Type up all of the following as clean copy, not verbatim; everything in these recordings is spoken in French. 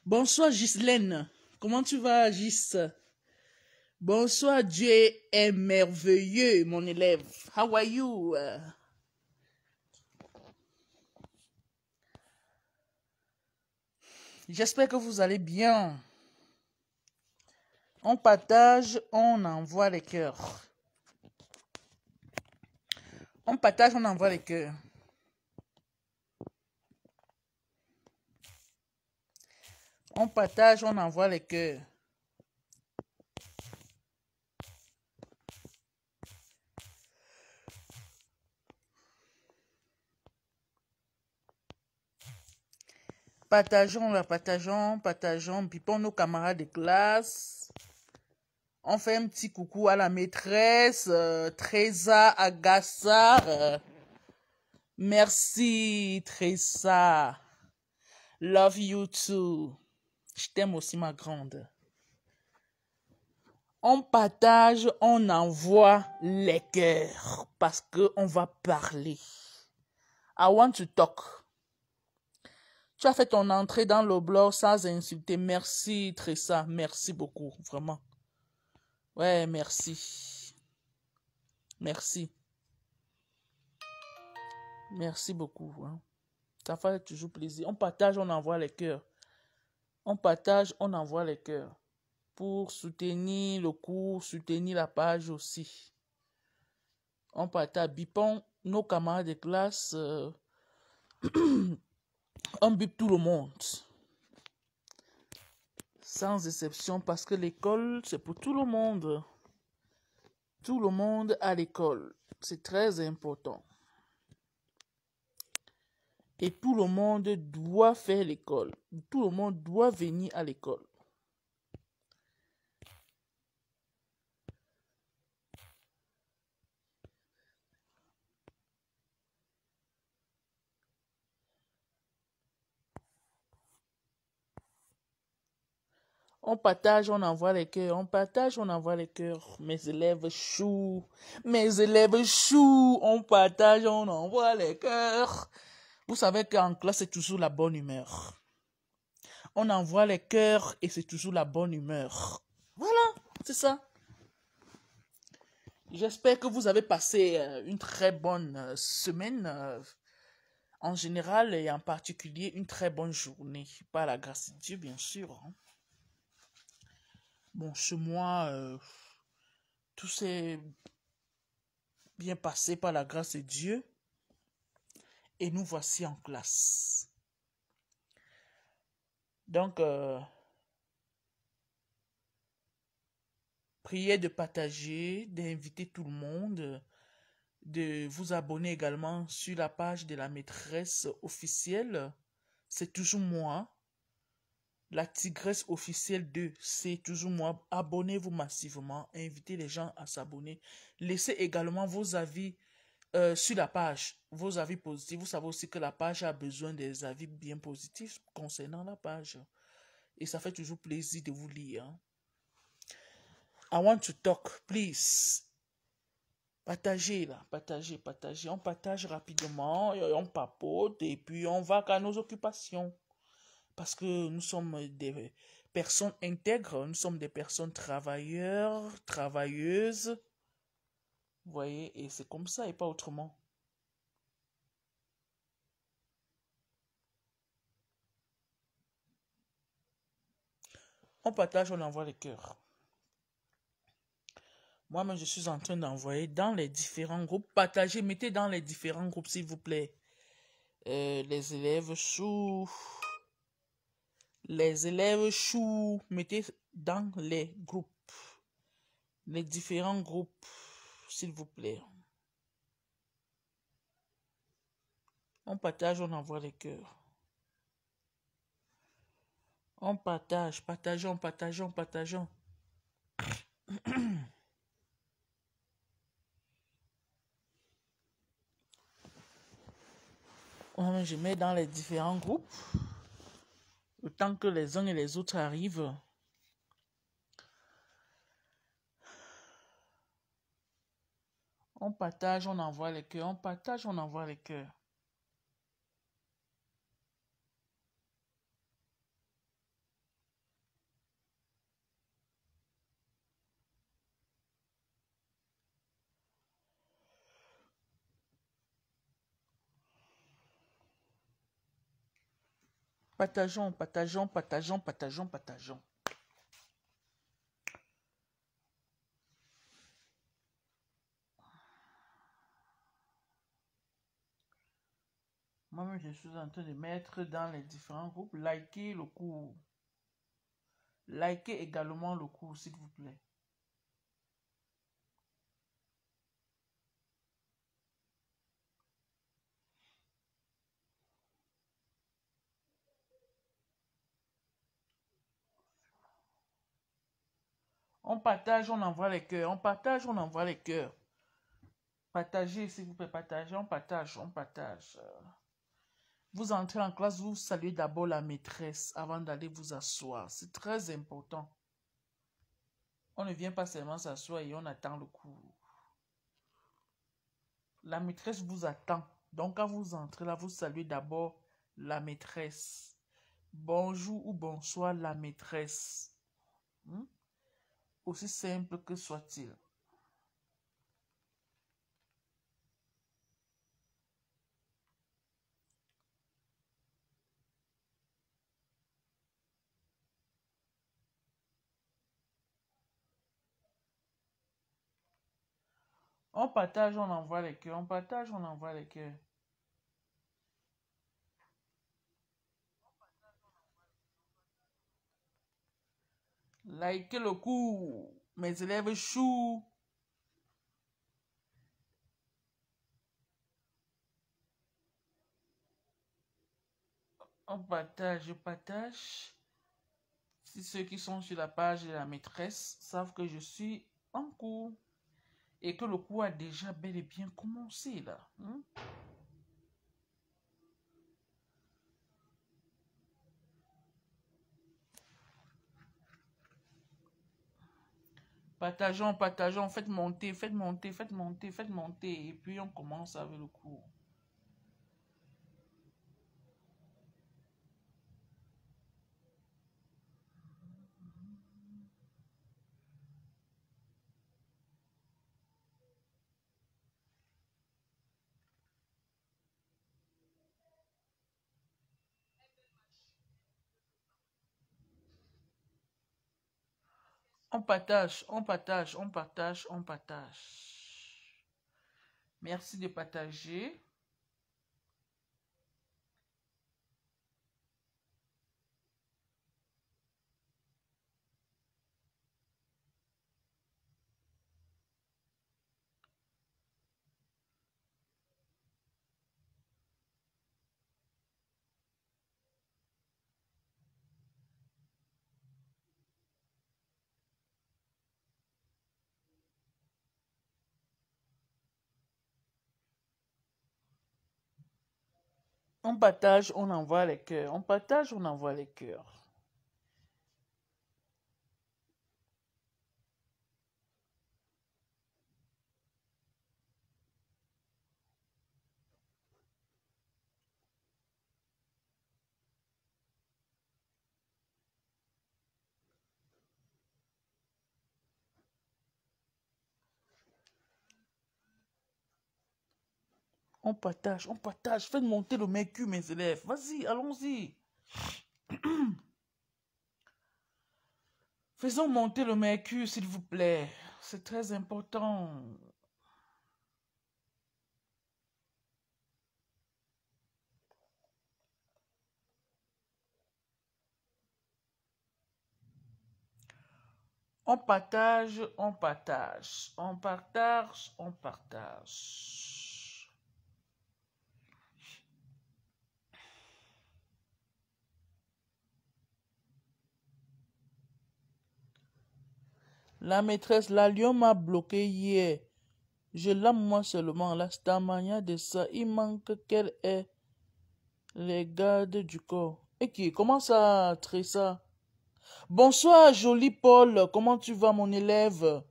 Bonsoir Ghislaine. Comment tu vas, Gis? Bonsoir, Dieu est merveilleux, mon élève. How are you? J'espère que vous allez bien. On partage, on envoie les cœurs. On partage, on envoie les cœurs. On partage, on envoie les cœurs. Partageons, pipons nos camarades de classe. On fait un petit coucou à la maîtresse, Tresa Agassar. Merci, Tresa. Love you too. Je t'aime aussi, ma grande. On partage, on envoie les cœurs parce qu'on va parler. I want to talk. Tu as fait ton entrée dans le blog sans insulter. Merci, Tressa. Merci beaucoup, vraiment. Ouais, merci. Merci. Merci beaucoup. Hein. Ça fait toujours plaisir. On partage, on envoie les cœurs. On partage, on envoie les cœurs. Pour soutenir le cours, soutenir la page aussi. On partage. Bipons nos camarades de classe. On bip tout le monde. Sans exception, parce que l'école, c'est pour tout le monde. Tout le monde à l'école. C'est très important. Et tout le monde doit faire l'école. Tout le monde doit venir à l'école. On partage, on envoie les cœurs. On partage, on envoie les cœurs. Mes élèves chou. Mes élèves chou. On partage, on envoie les cœurs. Vous savez qu'en classe, c'est toujours la bonne humeur. On envoie les cœurs et c'est toujours la bonne humeur. Voilà, c'est ça. J'espère que vous avez passé une très bonne semaine. En général et en particulier, une très bonne journée. Par la grâce de Dieu, bien sûr. Hein. Bon, chez moi, tout s'est bien passé par la grâce de Dieu. Et nous voici en classe. Donc, priez de partager, d'inviter tout le monde, de vous abonner également sur la page de la maîtresse officielle. C'est toujours moi. La tigresse officielle 2, c'est toujours moi. Abonnez-vous massivement. Invitez les gens à s'abonner. Laissez également vos avis sur la page. Vos avis positifs. Vous savez aussi que la page a besoin des avis bien positifs concernant la page. Et ça fait toujours plaisir de vous lire. I want to talk, please. Partagez là, partagez. On partage rapidement, on papote et puis on va à nos occupations. Parce que nous sommes des personnes intègres, nous sommes des personnes travailleurs, travailleuses. Vous voyez, et c'est comme ça et pas autrement. On partage, on envoie les cœurs. Moi-même, je suis en train d'envoyer dans les différents groupes. Partagez, mettez dans les différents groupes, s'il vous plaît. Les élèves choux. Les élèves choux. Mettez dans les groupes. Les différents groupes, s'il vous plaît. On partage, on envoie les cœurs. On partage, partageons. Je mets dans les différents groupes. Le temps que les uns et les autres arrivent. On partage, on envoie les cœurs. On partage, on envoie les cœurs. Partageons, partageons, partageons, partageons, partageons. Moi-même, je suis en train de mettre dans les différents groupes. Likez le cours. Likez également le cours, s'il vous plaît. On partage, on envoie les cœurs. On partage, on envoie les cœurs. Partagez, s'il vous plaît, partagez, on partage, on partage. Vous entrez en classe, vous saluez d'abord la maîtresse avant d'aller vous asseoir. C'est très important. On ne vient pas seulement s'asseoir et on attend le cours. La maîtresse vous attend. Donc, quand vous entrez là, vous saluez d'abord la maîtresse. Bonjour ou bonsoir, la maîtresse. Aussi simple que soit-il. On partage, on envoie les cœurs. On partage, on envoie les cœurs. Likez le cours. Mes élèves chou. On partage, je partage. Si ceux qui sont sur la page de la maîtresse savent que je suis en cours et que le cours a déjà bel et bien commencé là. Partageons, partageons, faites monter, faites monter, faites monter, faites monter. Et puis on commence avec le cours. On partage, on partage, on partage, on partage. Merci de partager. On partage, on envoie les cœurs. On partage, on envoie les cœurs. On partage, on partage. Faites monter le mercure, mes élèves. Vas-y, allons-y. Faisons monter le mercure, s'il vous plaît. C'est très important. On partage, on partage. On partage, on partage. La maîtresse, la lion m'a bloqué hier. Je l'aime moi seulement. La stamania de ça, il manque qu'elle ait les gardes du corps. Et qui? Comment ça, Tressa? Bonsoir, joli Paul. Comment tu vas, mon élève?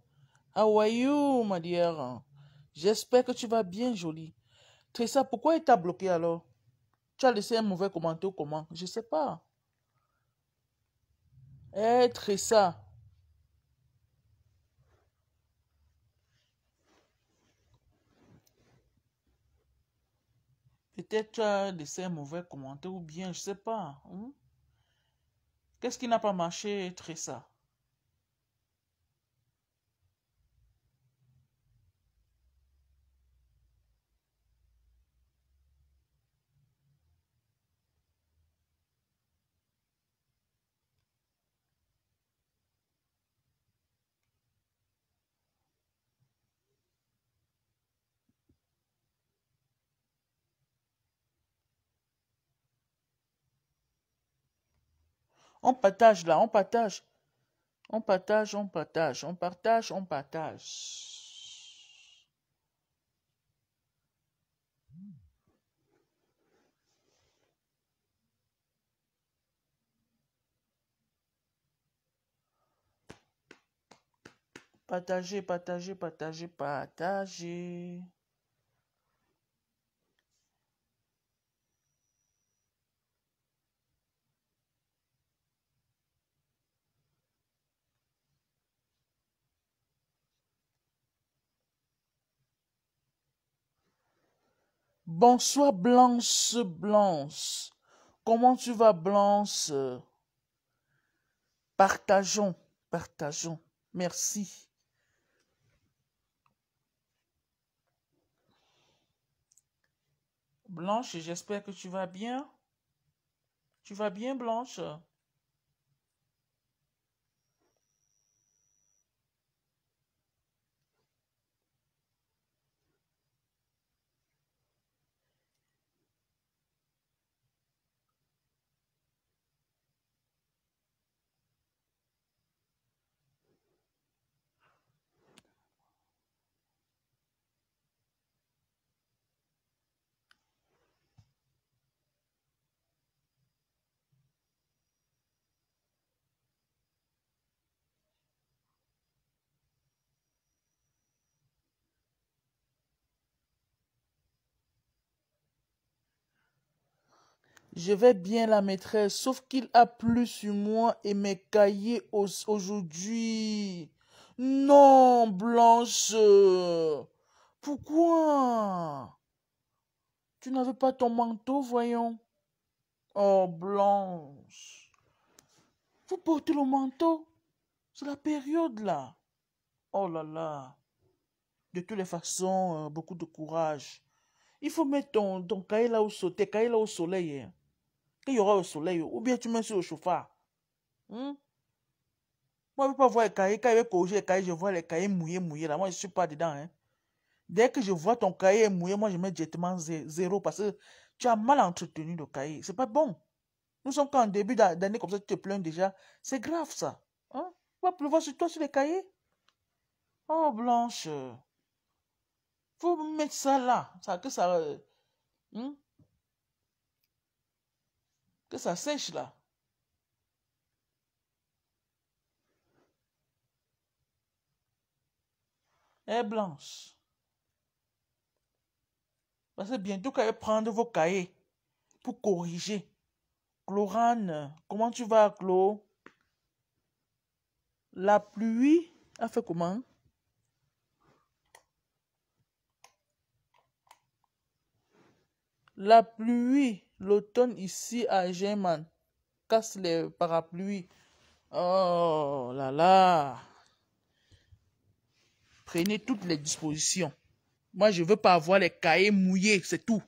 How are you, ma dear? J'espère que tu vas bien, joli. Tressa, pourquoi il t'a bloqué alors? Tu as laissé un mauvais commentaire ou comment? Je sais pas. Eh, Tressa. Peut-être tu as laissé un mauvais commentaire ou bien, je sais pas. Qu'est-ce qui n'a pas marché, Tressa? On partage là, on partage. On partage, on partage, on partage, on partage. Partagez, partagez, partagez, partagez. Bonsoir Blanche, Blanche. Comment tu vas Blanche? Partageons, partageons. Merci. Blanche, j'espère que tu vas bien. Tu vas bien Blanche? Je vais bien la maîtresse, sauf qu'il a plu sur moi et mes cahiers aujourd'hui. Non, Blanche. Pourquoi? Tu n'avais pas ton manteau, voyons. Oh, Blanche. Vous portez le manteau? C'est la période là. Oh là là. De toutes les façons, beaucoup de courage. Il faut mettre ton cahier là au soleil, tes cahiers là au soleil. Hein. Qu'il y aura au soleil. Ou bien tu mets sur le chauffard. Hein? Moi, je ne veux pas voir les cahiers. Quand je vais corriger les cahiers, je vois les cahiers mouillés, mouillés. Là, moi, je ne suis pas dedans. Hein. Dès que je vois ton cahier mouillé, moi, je mets directement zéro parce que tu as mal entretenu le cahier. C'est pas bon. Nous sommes qu'en début d'année, comme ça, tu te plains déjà. C'est grave, ça. Hein? Il va pleuvoir sur toi, sur les cahiers. Oh, Blanche. Faut mettre ça là. Hein? Que ça sèche là. Eh, Blanche. Parce que bientôt, quand je vais prendre vos cahiers pour corriger. Chlorane, comment tu vas, Clo? La pluie a fait comment? La pluie, l'automne ici à German, casse les parapluies. Oh là là. Prenez toutes les dispositions. Moi, je veux pas avoir les cahiers mouillés, c'est tout.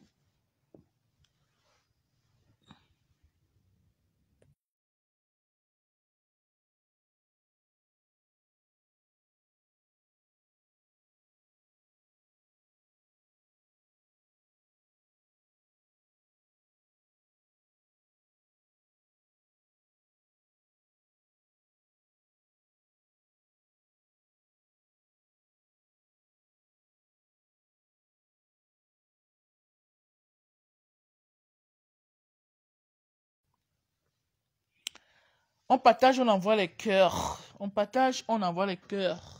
On partage, on envoie les cœurs. On partage, on envoie les cœurs.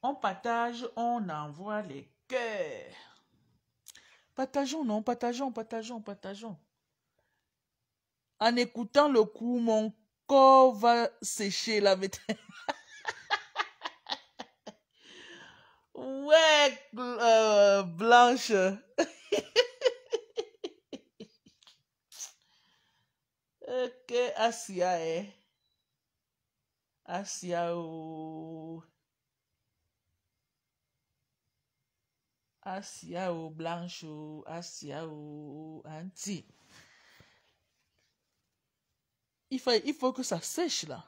On partage, on envoie les cœurs. Partageons, non, partageons, partageons, partageons. En écoutant le coup, mon corps va sécher la maîtresse. Ouais, Blanche. Ok, Asia, Asia, Asia, Blanche, Asia, Anti. Il faut que ça sèche là.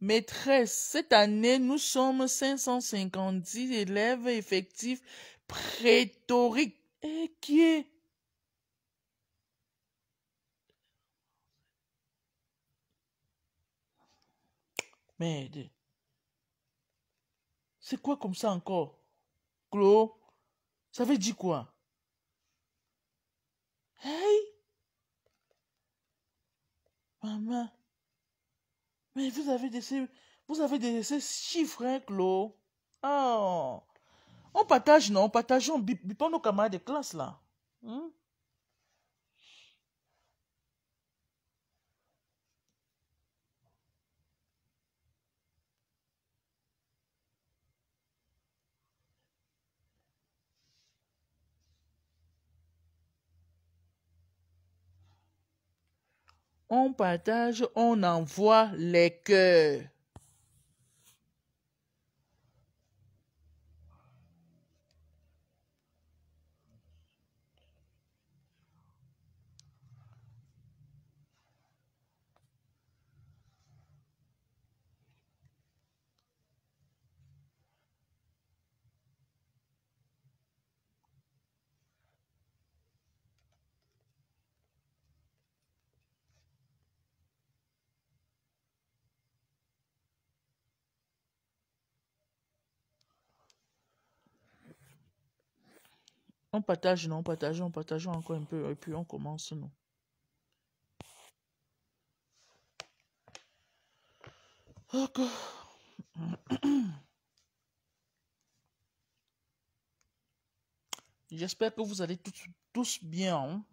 Maîtresse, cette année, nous sommes 550 élèves effectifs prétoriques. Et qui est? Merde. C'est quoi comme ça encore? Clo, ça veut dire quoi? Hey, maman. Mais vous avez ces chiffres, hein, Clo? Oh. On partage, non? Partageons, bipons nos camarades de classe, là. Hmm? On partage, on envoie les cœurs. On partage, non, partageons encore un peu, et puis on commence, non. Ok. J'espère que vous allez tous bien, hein.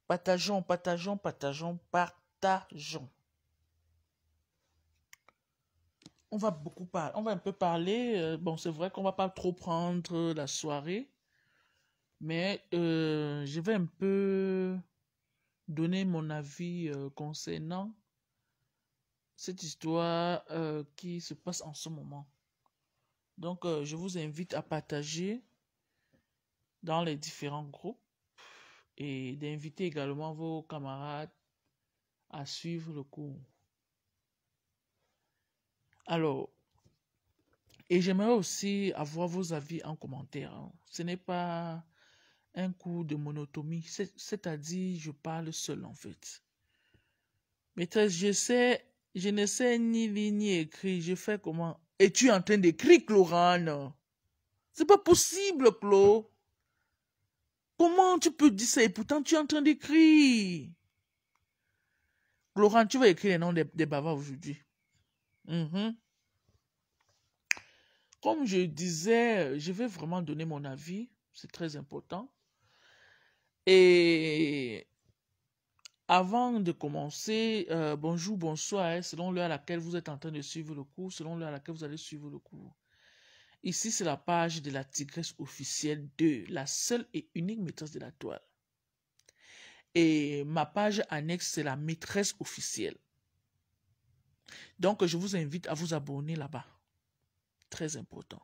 Partageons, partageons, partageons, partageons. On va beaucoup parler, on va un peu parler. Bon, c'est vrai qu'on va pas trop prendre la soirée, mais je vais un peu donner mon avis concernant cette histoire qui se passe en ce moment. Donc, je vous invite à partager dans les différents groupes et d'inviter également vos camarades à suivre le cours. Alors, et j'aimerais aussi avoir vos avis en commentaire, hein. Ce n'est pas un cours de monotomie, c'est-à-dire je parle seul en fait. Maîtresse, je ne sais ni lire ni écrire, je fais comment? Es-tu en train d'écrire, Chlorane? C'est pas possible, Clo. Comment tu peux dire ça et pourtant tu es en train d'écrire? Chlorane, tu vas écrire les noms des bavards aujourd'hui. Comme je disais, je vais vraiment donner mon avis, c'est très important. Et avant de commencer, bonjour, bonsoir, hein, selon l'heure à laquelle vous êtes en train de suivre le cours, selon l'heure à laquelle vous allez suivre le cours. Ici, c'est la page de la tigresse officielle 2, la seule et unique maîtresse de la toile. Et ma page annexe, c'est la maîtresse officielle. Donc, je vous invite à vous abonner là-bas. Très important.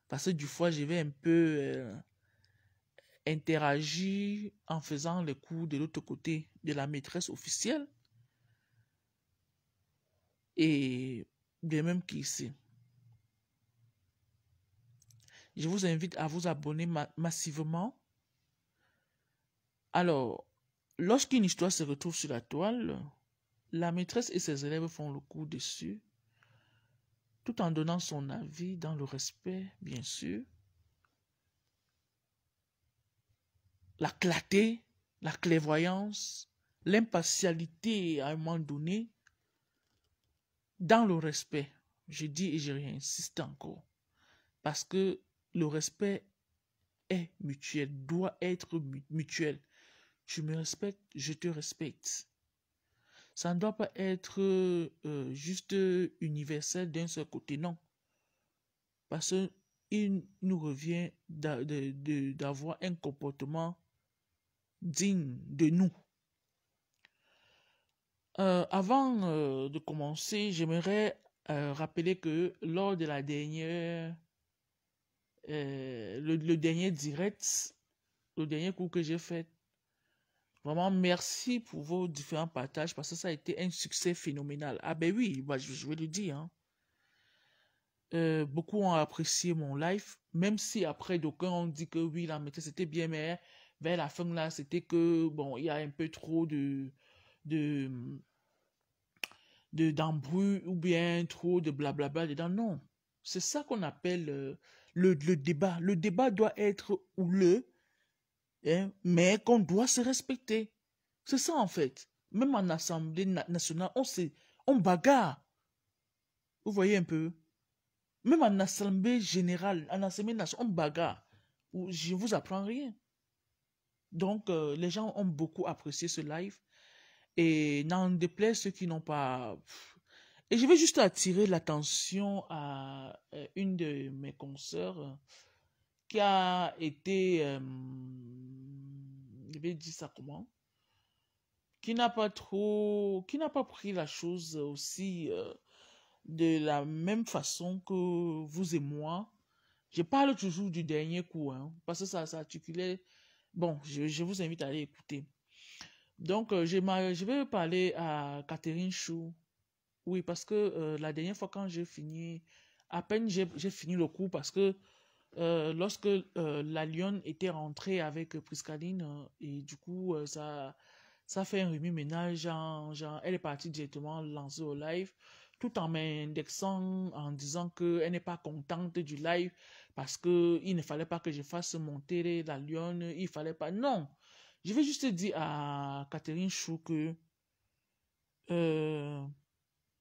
Parce que du fois, je vais un peu interagir en faisant les cours de l'autre côté de la maîtresse officielle. Et de même qu'ici. Je vous invite à vous abonner massivement. Alors, lorsqu'une histoire se retrouve sur la toile, la maîtresse et ses élèves font le cours dessus, tout en donnant son avis dans le respect, bien sûr. La clarté, la clairvoyance, l'impartialité à un moment donné, dans le respect. Je dis et je réinsiste encore. Parce que le respect est mutuel, doit être mutuel. Tu me respectes, je te respecte. Ça ne doit pas être juste universel d'un seul côté, non. Parce qu'il nous revient d'avoir un comportement digne de nous. Avant de commencer, j'aimerais rappeler que lors de la dernière, le dernier direct, le dernier cours que j'ai fait, vraiment merci pour vos différents partages parce que ça a été un succès phénoménal. Ah ben oui, bah, je vais le dire. Hein. Beaucoup ont apprécié mon live, même si après d'aucuns ont dit que oui, la méthode c'était bien, mais vers la fin là, c'était que bon, il y a un peu trop de d'embrouille ou bien trop de blablabla dedans. Non, c'est ça qu'on appelle le débat. Le débat doit être houleux, hein, mais qu'on doit se respecter. C'est ça en fait. Même en Assemblée nationale, on bagarre. Vous voyez un peu. Même en Assemblée générale, en Assemblée nationale, on bagarre. Je ne vous apprends rien. Donc, les gens ont beaucoup apprécié ce live. Et n'en déplaise ceux qui n'ont pas... Et je vais juste attirer l'attention à une de mes consoeurs qui a été... je vais dire ça comment? Qui n'a pas pris la chose aussi de la même façon que vous et moi. Je parle toujours du dernier coup, hein, parce que ça articulait. Bon, je vous invite à aller écouter. Donc, je vais parler à Catherine Chou. Oui, parce que la dernière fois quand j'ai fini, à peine j'ai fini le cours parce que lorsque la lionne était rentrée avec Priscaline, et du coup, ça fait un remue-ménage, genre, elle est partie directement lancer au live, tout en m'indexant, en disant qu'elle n'est pas contente du live, parce qu'il ne fallait pas que je fasse monter la lionne, il fallait pas... Non! Je vais juste dire à Catherine Chou que euh,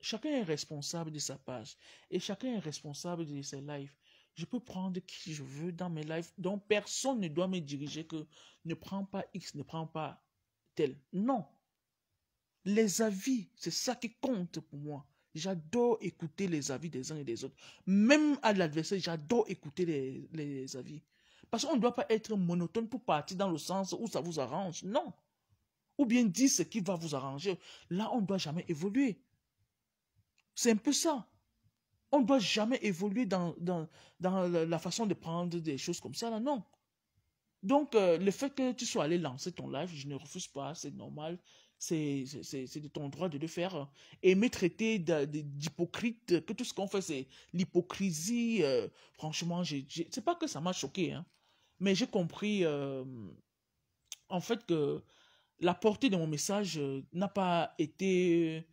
chacun est responsable de sa page, et chacun est responsable de ses lives. Je peux prendre qui je veux dans mes lives, donc personne ne doit me diriger que ne prends pas X, ne prends pas tel. Non. Les avis, c'est ça qui compte pour moi. J'adore écouter les avis des uns et des autres. Même à l'adversaire, j'adore écouter les avis. Parce qu'on ne doit pas être monotone pour partir dans le sens où ça vous arrange. Non. Ou bien dire ce qui va vous arranger. Là, on ne doit jamais évoluer. C'est un peu ça. On ne doit jamais évoluer dans la façon de prendre des choses comme ça. Là, non. Donc, le fait que tu sois allé lancer ton live, je ne refuse pas, c'est normal. C'est de ton droit de le faire. Et me traiter d'hypocrite, que tout ce qu'on fait, c'est l'hypocrisie. Franchement, c'est pas que ça m'a choqué, hein, mais j'ai compris, en fait, que la portée de mon message n'a pas été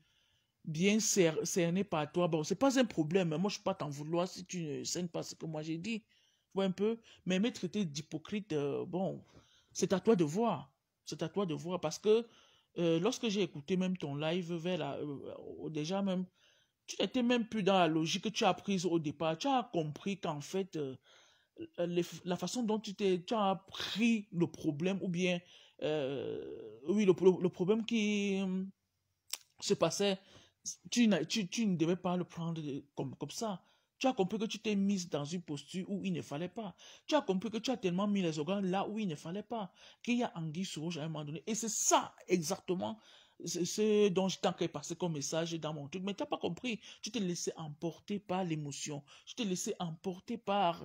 bien cernée par toi. Bon, c'est pas un problème. Moi, je ne suis pas t'en vouloir si tu ne scènes pas ce que moi j'ai dit. Tu vois un peu? Mais me traiter d'hypocrite, bon, c'est à toi de voir. C'est à toi de voir parce que lorsque j'ai écouté même ton live déjà même, tu n'étais même plus dans la logique que tu as prise au départ. Tu as compris qu'en fait, la façon dont tu as pris le problème ou bien, oui, le problème qui se passait, tu ne devais pas le prendre comme ça. Tu as compris que tu t'es mise dans une posture où il ne fallait pas. Tu as compris que tu as tellement mis les organes là où il ne fallait pas. Qu'il y a anguille sous roche à un moment donné. Et c'est ça exactement ce dont je t'ai passé comme message dans mon truc. Mais tu n'as pas compris. Tu t'es laissé emporter par l'émotion. Tu t'es laissé emporter par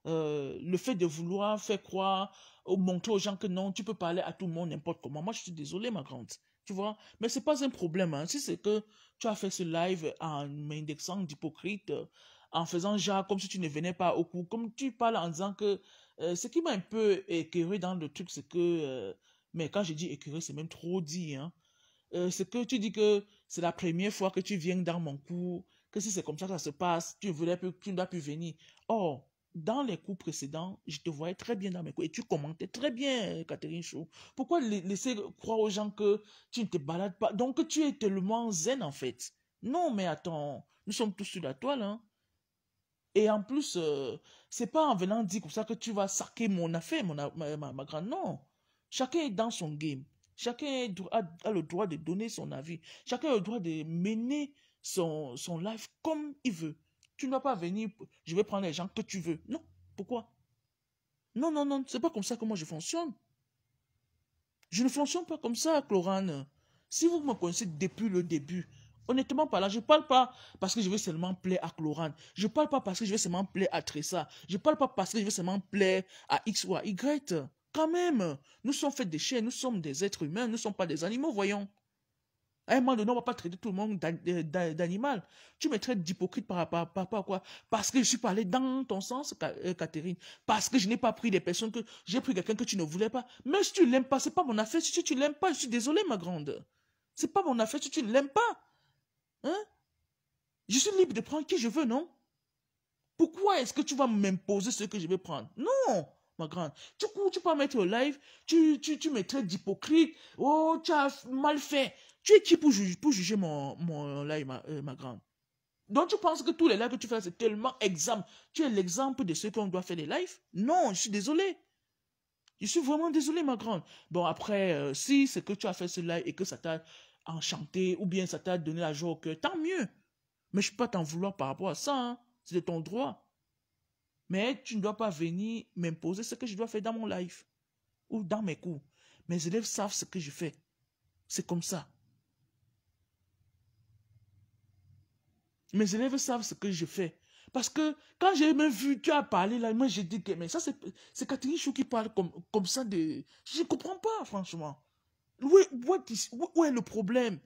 le fait de vouloir faire croire ou montrer aux gens que non, tu peux parler à tout le monde n'importe comment. Moi, je suis désolé, ma grande. Tu vois, mais c'est pas un problème. Hein. Si c'est que tu as fait ce live en m'indexant d'hypocrite, en faisant genre comme si tu ne venais pas au cours, comme tu parles en disant que ce qui m'a un peu écœuré dans le truc, c'est que, mais quand je dis écœuré, c'est même trop dit, hein. C'est que tu dis que c'est la première fois que tu viens dans mon cours, que si c'est comme ça que ça se passe, tu ne dois plus venir. Or, dans les cours précédents, je te voyais très bien dans mes cours et tu commentais très bien, Catherine Chou. Pourquoi laisser croire aux gens que tu ne te balades pas? Donc, tu es tellement zen en fait. Non, mais attends, nous sommes tous sur la toile, hein. Et en plus, c'est pas en venant dire comme ça que tu vas saquer mon affaire, ma grande. Non. Chacun est dans son game. Chacun a le droit de donner son avis. Chacun a le droit de mener son life comme il veut. Tu ne dois pas venir, je vais prendre les gens que tu veux. Non. Pourquoi? Non, non, non. C'est pas comme ça que moi je fonctionne. Je ne fonctionne pas comme ça, Chlorane. Si vous me connaissez depuis le début, honnêtement parlant, je ne parle pas parce que je veux seulement plaire à Chlorane. Je ne parle pas parce que je veux seulement plaire à Tressa. Je ne parle pas parce que je veux seulement plaire à X ou à Y. Quand même, nous sommes faits de chair, nous sommes des êtres humains, nous ne sommes pas des animaux, voyons. À un moment donné, on ne va pas traiter tout le monde d'animal. Tu me traites d'hypocrite par rapport à quoi? Parce que je suis pas allé dans ton sens, Catherine. Parce que je n'ai pas pris des personnes que... J'ai pris quelqu'un que tu ne voulais pas. Mais si tu l'aimes pas, c'est pas mon affaire. Si tu l'aimes pas, je suis désolé, ma grande. C'est pas mon affaire si tu ne l'aimes pas. Hein? Je suis libre de prendre qui je veux, non? Pourquoi est-ce que tu vas m'imposer ce que je vais prendre? Non, ma grande. Tu peux mettre au live, tu me traites d'hypocrite. Oh, tu as mal fait. Tu es qui pour juger mon live, ma grande? Donc tu penses que tous les lives que tu fais, c'est tellement exemple. Tu es l'exemple de ceux qu'on doit faire des lives? Non, je suis désolé. Je suis vraiment désolé, ma grande. Bon, après, si c'est que tu as fait ce live et que ça t'a enchanté ou bien ça t'a donné la joie au cœur, tant mieux. Mais je ne peux pas t'en vouloir par rapport à ça. Hein. C'est de ton droit. Mais tu ne dois pas venir m'imposer ce que je dois faire dans mon live ou dans mes cours. Mes élèves savent ce que je fais. C'est comme ça. Mes élèves savent ce que je fais. Parce que quand j'ai même vu, tu as parlé là, moi j'ai dit que mais ça c'est Catherine Chou qui parle comme ça de... Je ne comprends pas, franchement. Où est le problème?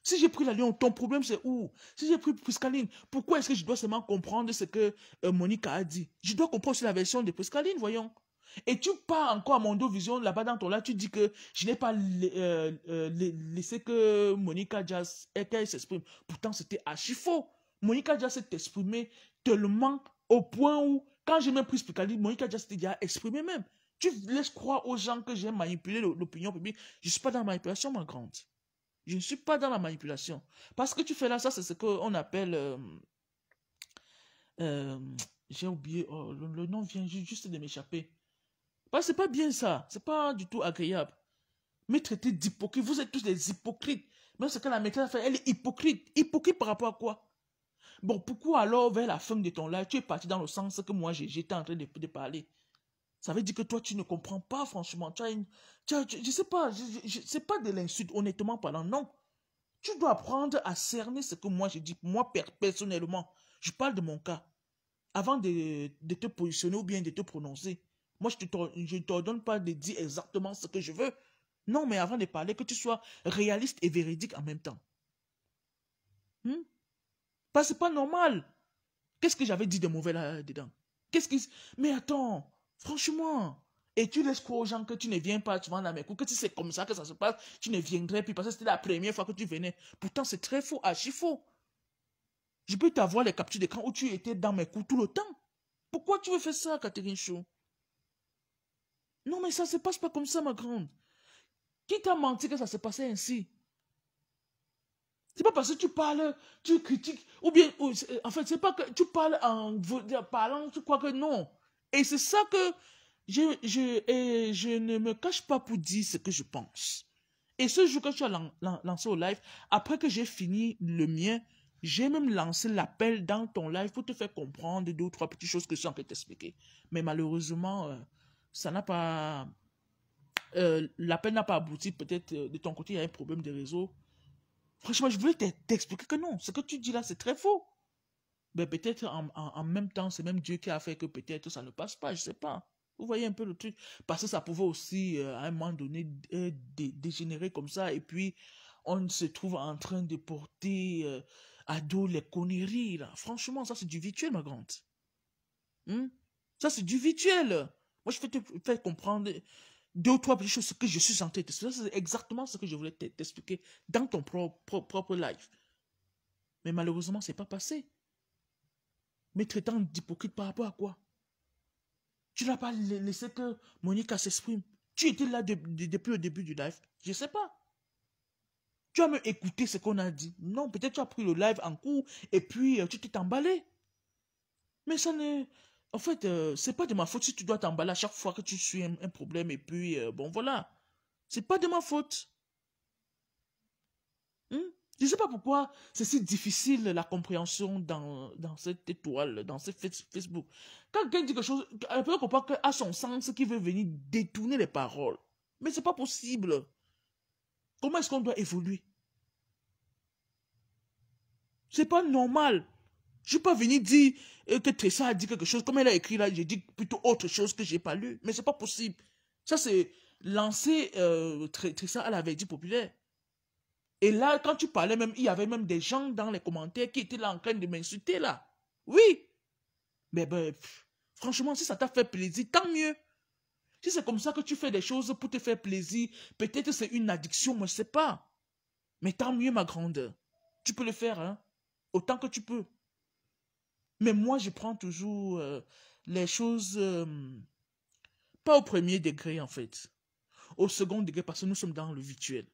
Si j'ai pris la Lyon, ton problème c'est où? Si j'ai pris Priscaline, pourquoi est-ce que je dois seulement comprendre ce que Monique a dit? Je dois comprendre aussi la version de Priscaline, voyons. Et tu pars encore à Mondovision là-bas dans ton là, tu dis que je n'ai pas laissé que Monica Jazz qu'elle s'exprime. Pourtant, c'était archi faux. Monica Jazz s'est exprimée tellement au point où, quand j'ai même pris Priscaline, Monica Jazz s'était déjà exprimée même. Tu laisses croire aux gens que j'ai manipulé l'opinion publique. Je ne suis pas dans la manipulation, ma grande. Je ne suis pas dans la manipulation. Parce que tu fais là, ça, c'est ce qu'on appelle... j'ai oublié, oh, le nom vient juste de m'échapper. Parce que c'est pas bien ça. C'est pas du tout agréable. Mais traiter d'hypocrite, vous êtes tous des hypocrites. Même ce que la maîtresse a fait, elle est hypocrite. Hypocrite par rapport à quoi? Bon, pourquoi alors, vers la fin de ton live, tu es parti dans le sens que moi, j'étais en train de parler? Ça veut dire que toi, tu ne comprends pas, franchement. Je sais pas, c'est pas de l'insulte, honnêtement parlant, non. Tu dois apprendre à cerner ce que moi, je dis. Moi, personnellement, je parle de mon cas. Avant de te positionner ou bien de te prononcer. Moi, je ne t'ordonne pas de dire exactement ce que je veux. Non, mais avant de parler, que tu sois réaliste et véridique en même temps. Parce que c'est pas normal. Qu'est-ce que j'avais dit de mauvais là-dedans? Mais attends, franchement. Et tu laisses croire aux gens que tu ne viens pas souvent dans mes cours, que si c'est comme ça que ça se passe, tu ne viendrais plus parce que c'était la première fois que tu venais. Pourtant, c'est très faux, archi faux. Je peux t'avoir les captures d'écran où tu étais dans mes cours tout le temps. Pourquoi tu veux faire ça, Catherine Chou? Non, mais ça ne se passe pas comme ça, ma grande. Qui t'a menti que ça se passait ainsi? C'est pas parce que tu parles, tu critiques, ou bien, en fait, c'est pas que tu parles en parlant, tu crois que non. Et c'est ça que je ne me cache pas pour dire ce que je pense. Et ce jour que tu as lancé au live, après que j'ai fini le mien, j'ai même lancé l'appel dans ton live pour te faire comprendre deux ou trois petites choses que je suis en train de t'expliquer. Mais malheureusement, ça n'a pas... l'appel n'a pas abouti. Peut-être de ton côté, il y a un problème de réseau. Franchement, je voulais t'expliquer que non, ce que tu dis là, c'est très faux. Mais peut-être en même temps, c'est même Dieu qui a fait que peut-être ça ne passe pas, je ne sais pas. Vous voyez un peu le truc. Parce que ça pouvait aussi, à un moment donné, dégénérer comme ça. Et puis, on se trouve en train de porter à dos les conneries. Là. Franchement, ça, c'est du virtuel, ma grande. Ça, c'est du virtuel. Moi, je vais te faire comprendre deux ou trois petites choses que je suis en train de t'expliquer. C'est exactement ce que je voulais t'expliquer dans ton propre live. Mais malheureusement, ce n'est pas passé. Mais traitant d'hypocrite par rapport à quoi? Tu n'as pas laissé que Monica s'exprime. Tu étais là depuis le début du live. Je ne sais pas. Tu as même écouté ce qu'on a dit. Non, peut-être tu as pris le live en cours et puis tu t'es emballé. Mais ça n'est... En fait, c'est pas de ma faute si tu dois t'emballer à chaque fois que tu suis un problème et puis, bon, voilà. C'est pas de ma faute. Hmm? Je ne sais pas pourquoi c'est si difficile la compréhension dans cette étoile, dans ce Facebook. Quand quelqu'un dit quelque chose, on peut comprendre qu'à son sens, qu'il veut venir détourner les paroles. Mais c'est pas possible. Comment est-ce qu'on doit évoluer? C'est pas normal. Je ne vais pas venir dire que Tressa a dit quelque chose, comme elle a écrit là, j'ai dit plutôt autre chose que j'ai pas lu. Mais c'est pas possible. Ça, c'est lancé Tressa à la verdi populaire. Et là, quand tu parlais même, il y avait même des gens dans les commentaires qui étaient là en train de m'insulter là. Oui. Mais ben, franchement, si ça t'a fait plaisir, tant mieux. Si c'est comme ça que tu fais des choses pour te faire plaisir, peut-être c'est une addiction, moi je sais pas. Mais tant mieux, ma grande. Tu peux le faire, hein. Autant que tu peux. Mais moi, je prends toujours les choses, pas au premier degré en fait. Au second degré, parce que nous sommes dans le virtuel.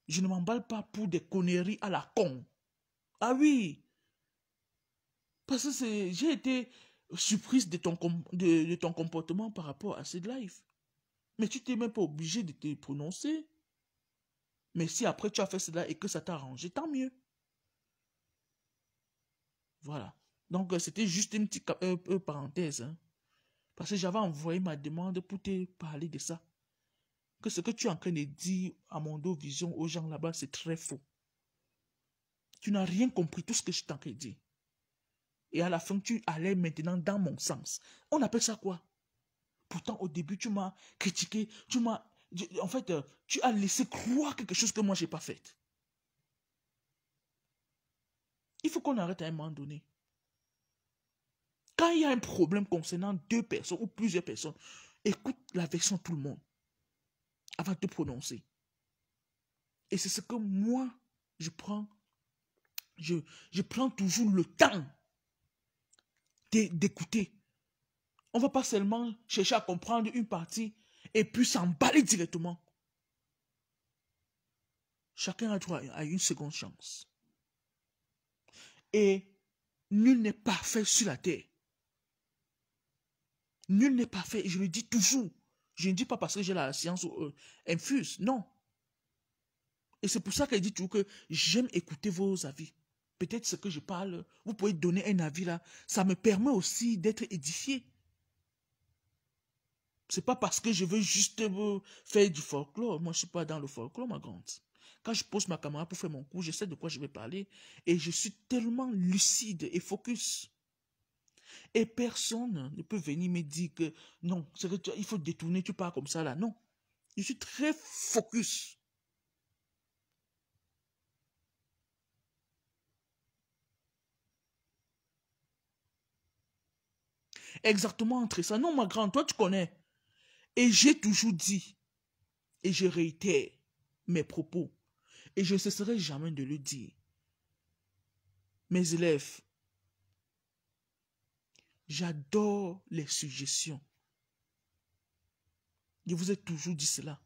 Je ne m'emballe pas pour des conneries à la con. Ah oui. Parce que j'ai été surprise de ton comportement par rapport à cette live. Mais tu t'es même pas obligé de te prononcer. Mais si après tu as fait cela et que ça t'a arrangé, tant mieux. Voilà. Donc c'était juste une petite parenthèse. Hein. Parce que j'avais envoyé ma demande pour te parler de ça. Que ce que tu es en train de dire à Mondo Vision aux gens là-bas, c'est très faux. Tu n'as rien compris tout ce que je t'en ai dit. Et à la fin, tu allais maintenant dans mon sens. On appelle ça quoi? Pourtant, au début, tu m'as critiqué, en fait, tu as laissé croire quelque chose que moi, je n'ai pas fait. Il faut qu'on arrête à un moment donné. Quand il y a un problème concernant deux personnes ou plusieurs personnes, écoute la version de tout le monde avant de te prononcer. Et c'est ce que moi, je prends. Je prends toujours le temps d'écouter. On ne va pas seulement chercher à comprendre une partie et puis s'emballer directement. Chacun a droit à une seconde chance. Et nul n'est parfait sur la terre. Nul n'est parfait. Et je le dis toujours. Je ne dis pas parce que j'ai la science infuse. Non. Et c'est pour ça qu'elle dit toujours que j'aime écouter vos avis. Peut-être ce que je parle, vous pouvez donner un avis là. Ça me permet aussi d'être édifié. C'est pas parce que je veux juste faire du folklore. Moi, je ne suis pas dans le folklore, ma grande. Quand je pose ma caméra pour faire mon cours, je sais de quoi je vais parler. Et je suis tellement lucide et focus. Et personne ne peut venir me dire que non, il faut détourner, tu pars comme ça là. Non. Je suis très focus. Exactement entre ça. Non, ma grande, toi tu connais. Et j'ai toujours dit, et je réitère mes propos, et je ne cesserai jamais de le dire. Mes élèves, j'adore les suggestions. Je vous ai toujours dit cela.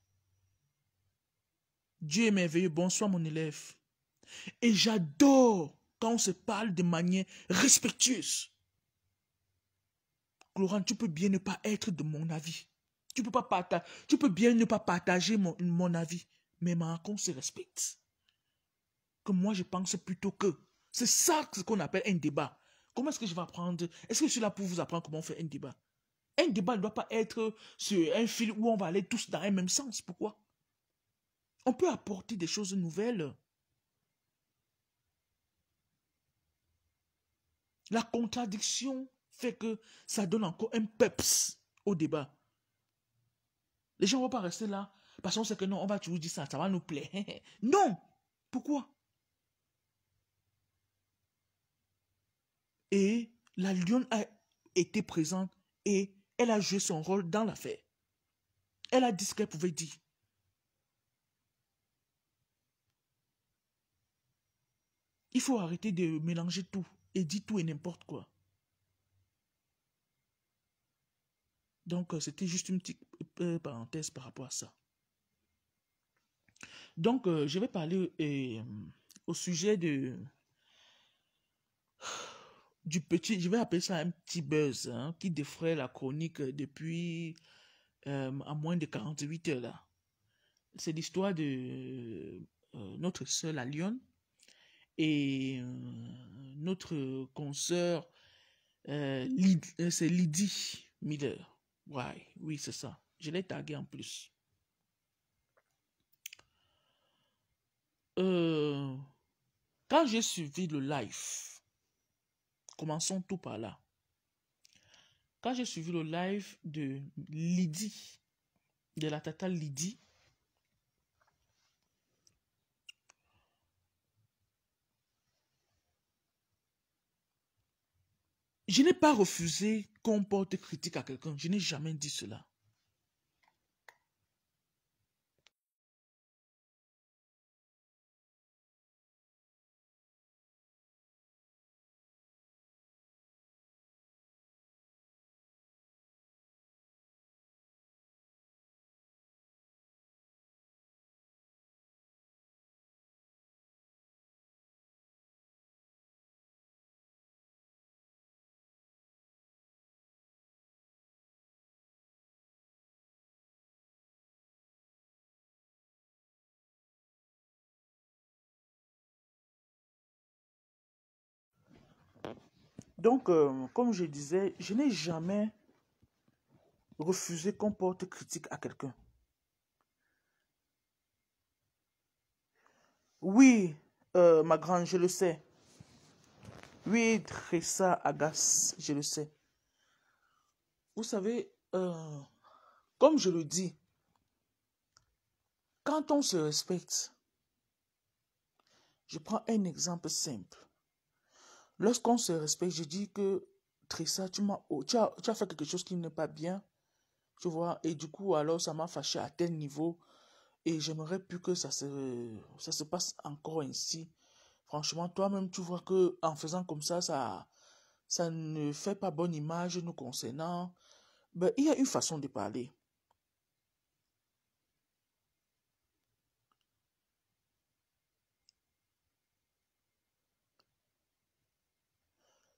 Dieu est merveilleux, bonsoir mon élève. Et j'adore quand on se parle de manière respectueuse. Laurent, tu peux bien ne pas être de mon avis. Tu peux bien ne pas partager mon avis. Mais qu'on se respecte. Que moi, je pense plutôt que. C'est ça ce qu'on appelle un débat. Comment est-ce que je vais apprendre? Est-ce que je suis là pour vous apprendre comment on fait un débat? Un débat ne doit pas être sur un fil où on va aller tous dans un même sens. Pourquoi? On peut apporter des choses nouvelles. La contradiction fait que ça donne encore un peps au débat. Les gens ne vont pas rester là parce qu'on sait que non, on va toujours dire ça, ça va nous plaire. Non! Pourquoi? Et la lionne a été présente et elle a joué son rôle dans l'affaire. Elle a dit ce qu'elle pouvait dire. Il faut arrêter de mélanger tout et dire tout et n'importe quoi. Donc, c'était juste une petite parenthèse par rapport à ça. Donc, je vais parler au sujet du petit, je vais appeler ça un petit buzz, hein, qui défraie la chronique depuis à moins de 48 heures là. C'est l'histoire de notre sœur la Lyon et notre consoeur, c'est Lydie Miller. Ouais, oui, c'est ça. Je l'ai tagué en plus. Quand j'ai suivi le live, commençons tout par là. Quand j'ai suivi le live de Lydie, de la tata Lydie, je n'ai pas refusé qu'on porte critique à quelqu'un. Je n'ai jamais dit cela. Donc, comme je disais, je n'ai jamais refusé qu'on porte critique à quelqu'un. Oui, ma grande, je le sais. Oui, Tressa agace, je le sais. Vous savez, comme je le dis, quand on se respecte, je prends un exemple simple. Lorsqu'on se respecte, je dis que Tressa, tu as fait quelque chose qui n'est pas bien, tu vois, et du coup, alors ça m'a fâché à tel niveau, et j'aimerais plus que ça se passe encore ainsi. Franchement, toi-même, tu vois que en faisant comme ça ne fait pas bonne image nous concernant. Ben, il y a une façon de parler.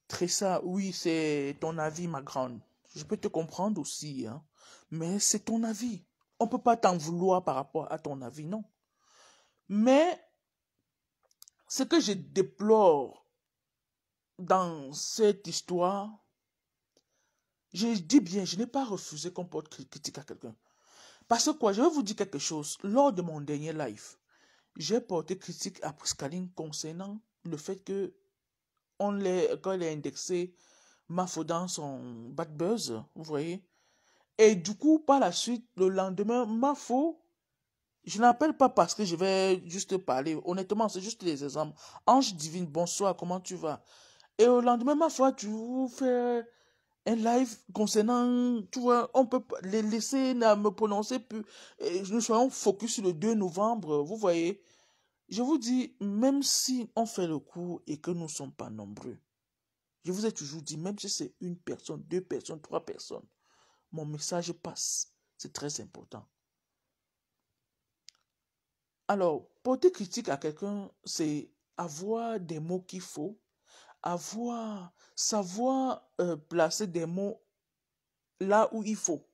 Tressa, oui, c'est ton avis, ma grande. Je peux te comprendre aussi, hein. Mais c'est ton avis. On ne peut pas t'en vouloir par rapport à ton avis, non. Mais ce que je déplore dans cette histoire, je dis bien, je n'ai pas refusé qu'on porte critique à quelqu'un. Parce que quoi, je vais vous dire quelque chose. Lors de mon dernier live, j'ai porté critique à Priscaline concernant le fait que quand elle a indexé Mafo dans son bad buzz, vous voyez. Et du coup, par la suite, le lendemain, Mafo, je n'appelle pas parce que je vais juste parler. Honnêtement, c'est juste des exemples. Ange divine, bonsoir, comment tu vas? Et au lendemain, ma foi, tu fais un live concernant, tu vois, on peut les laisser me prononcer plus. Et nous soyons focus sur le 2 novembre, vous voyez. Je vous dis, même si on fait le coup et que nous ne sommes pas nombreux, je vous ai toujours dit, même si c'est une personne, deux personnes, trois personnes, mon message passe. C'est très important. Alors, porter critique à quelqu'un, c'est avoir des mots qu'il faut, savoir placer des mots là où il faut.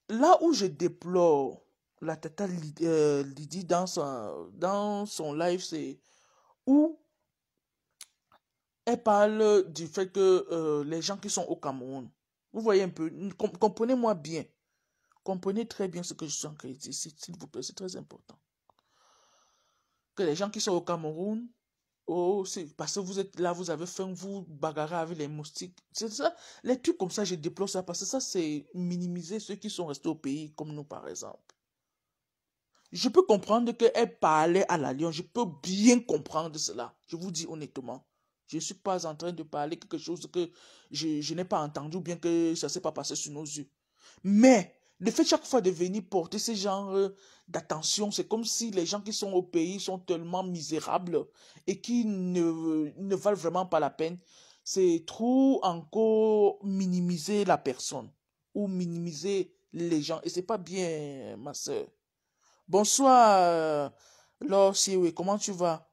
Là où je déplore la tata Lydie dans son live, c'est où elle parle du fait que les gens qui sont au Cameroun, vous voyez un peu, comprenez-moi bien, comprenez très bien ce que je suis en train de dire, s'il vous plaît, c'est très important. Que les gens qui sont au Cameroun, oh, c'est parce que vous êtes là, vous avez faim, vous bagarrez avec les moustiques. C'est ça, les trucs comme ça, je déplore ça parce que ça, c'est minimiser ceux qui sont restés au pays, comme nous par exemple. Je peux comprendre qu'elle parlait à la Lyon, je peux bien comprendre cela, je vous dis honnêtement. Je ne suis pas en train de parler quelque chose que je n'ai pas entendu ou bien que ça ne s'est pas passé sous nos yeux. Mais le fait chaque fois de venir porter ce genre d'attention, c'est comme si les gens qui sont au pays sont tellement misérables et qui ne valent vraiment pas la peine. C'est trop encore minimiser la personne ou minimiser les gens. Et c'est pas bien, ma soeur. Bonsoir, Laure Siwe, comment tu vas?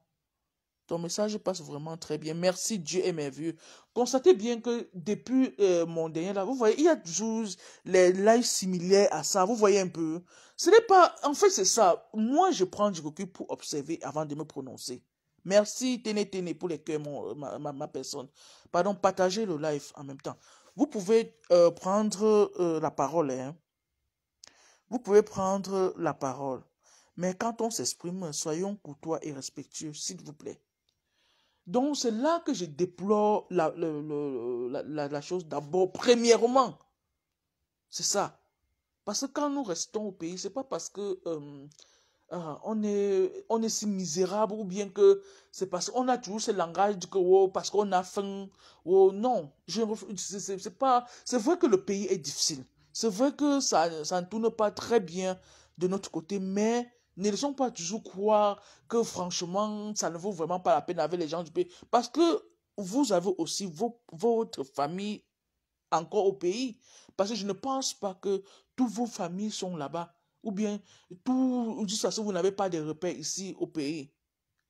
Ton message passe vraiment très bien. Merci, Dieu est merveilleux. Constatez bien que depuis mon dernier là, vous voyez, il y a toujours les lives similaires à ça. Vous voyez un peu. Ce n'est pas... En fait, c'est ça. Moi, je prends du recul pour observer avant de me prononcer. Merci, Téné, pour les cœurs, ma personne. Pardon, partagez le live en même temps. Vous pouvez prendre la parole, hein. Vous pouvez prendre la parole. Mais quand on s'exprime, soyons courtois et respectueux, s'il vous plaît. Donc, c'est là que je déplore la chose d'abord. Premièrement, c'est ça. Parce que quand nous restons au pays, c'est pas parce que on est si misérable ou bien que c'est parce qu'on a toujours ce langage que oh, parce qu'on a faim. Oh, non, c'est pas. C'est vrai que le pays est difficile. C'est vrai que ça ne tourne pas très bien de notre côté, mais ne laissons pas toujours croire que franchement, ça ne vaut vraiment pas la peine avec les gens du pays. Parce que vous avez aussi votre famille encore au pays. Parce que je ne pense pas que toutes vos familles sont là-bas. Ou bien, juste parce que vous n'avez pas de repères ici au pays.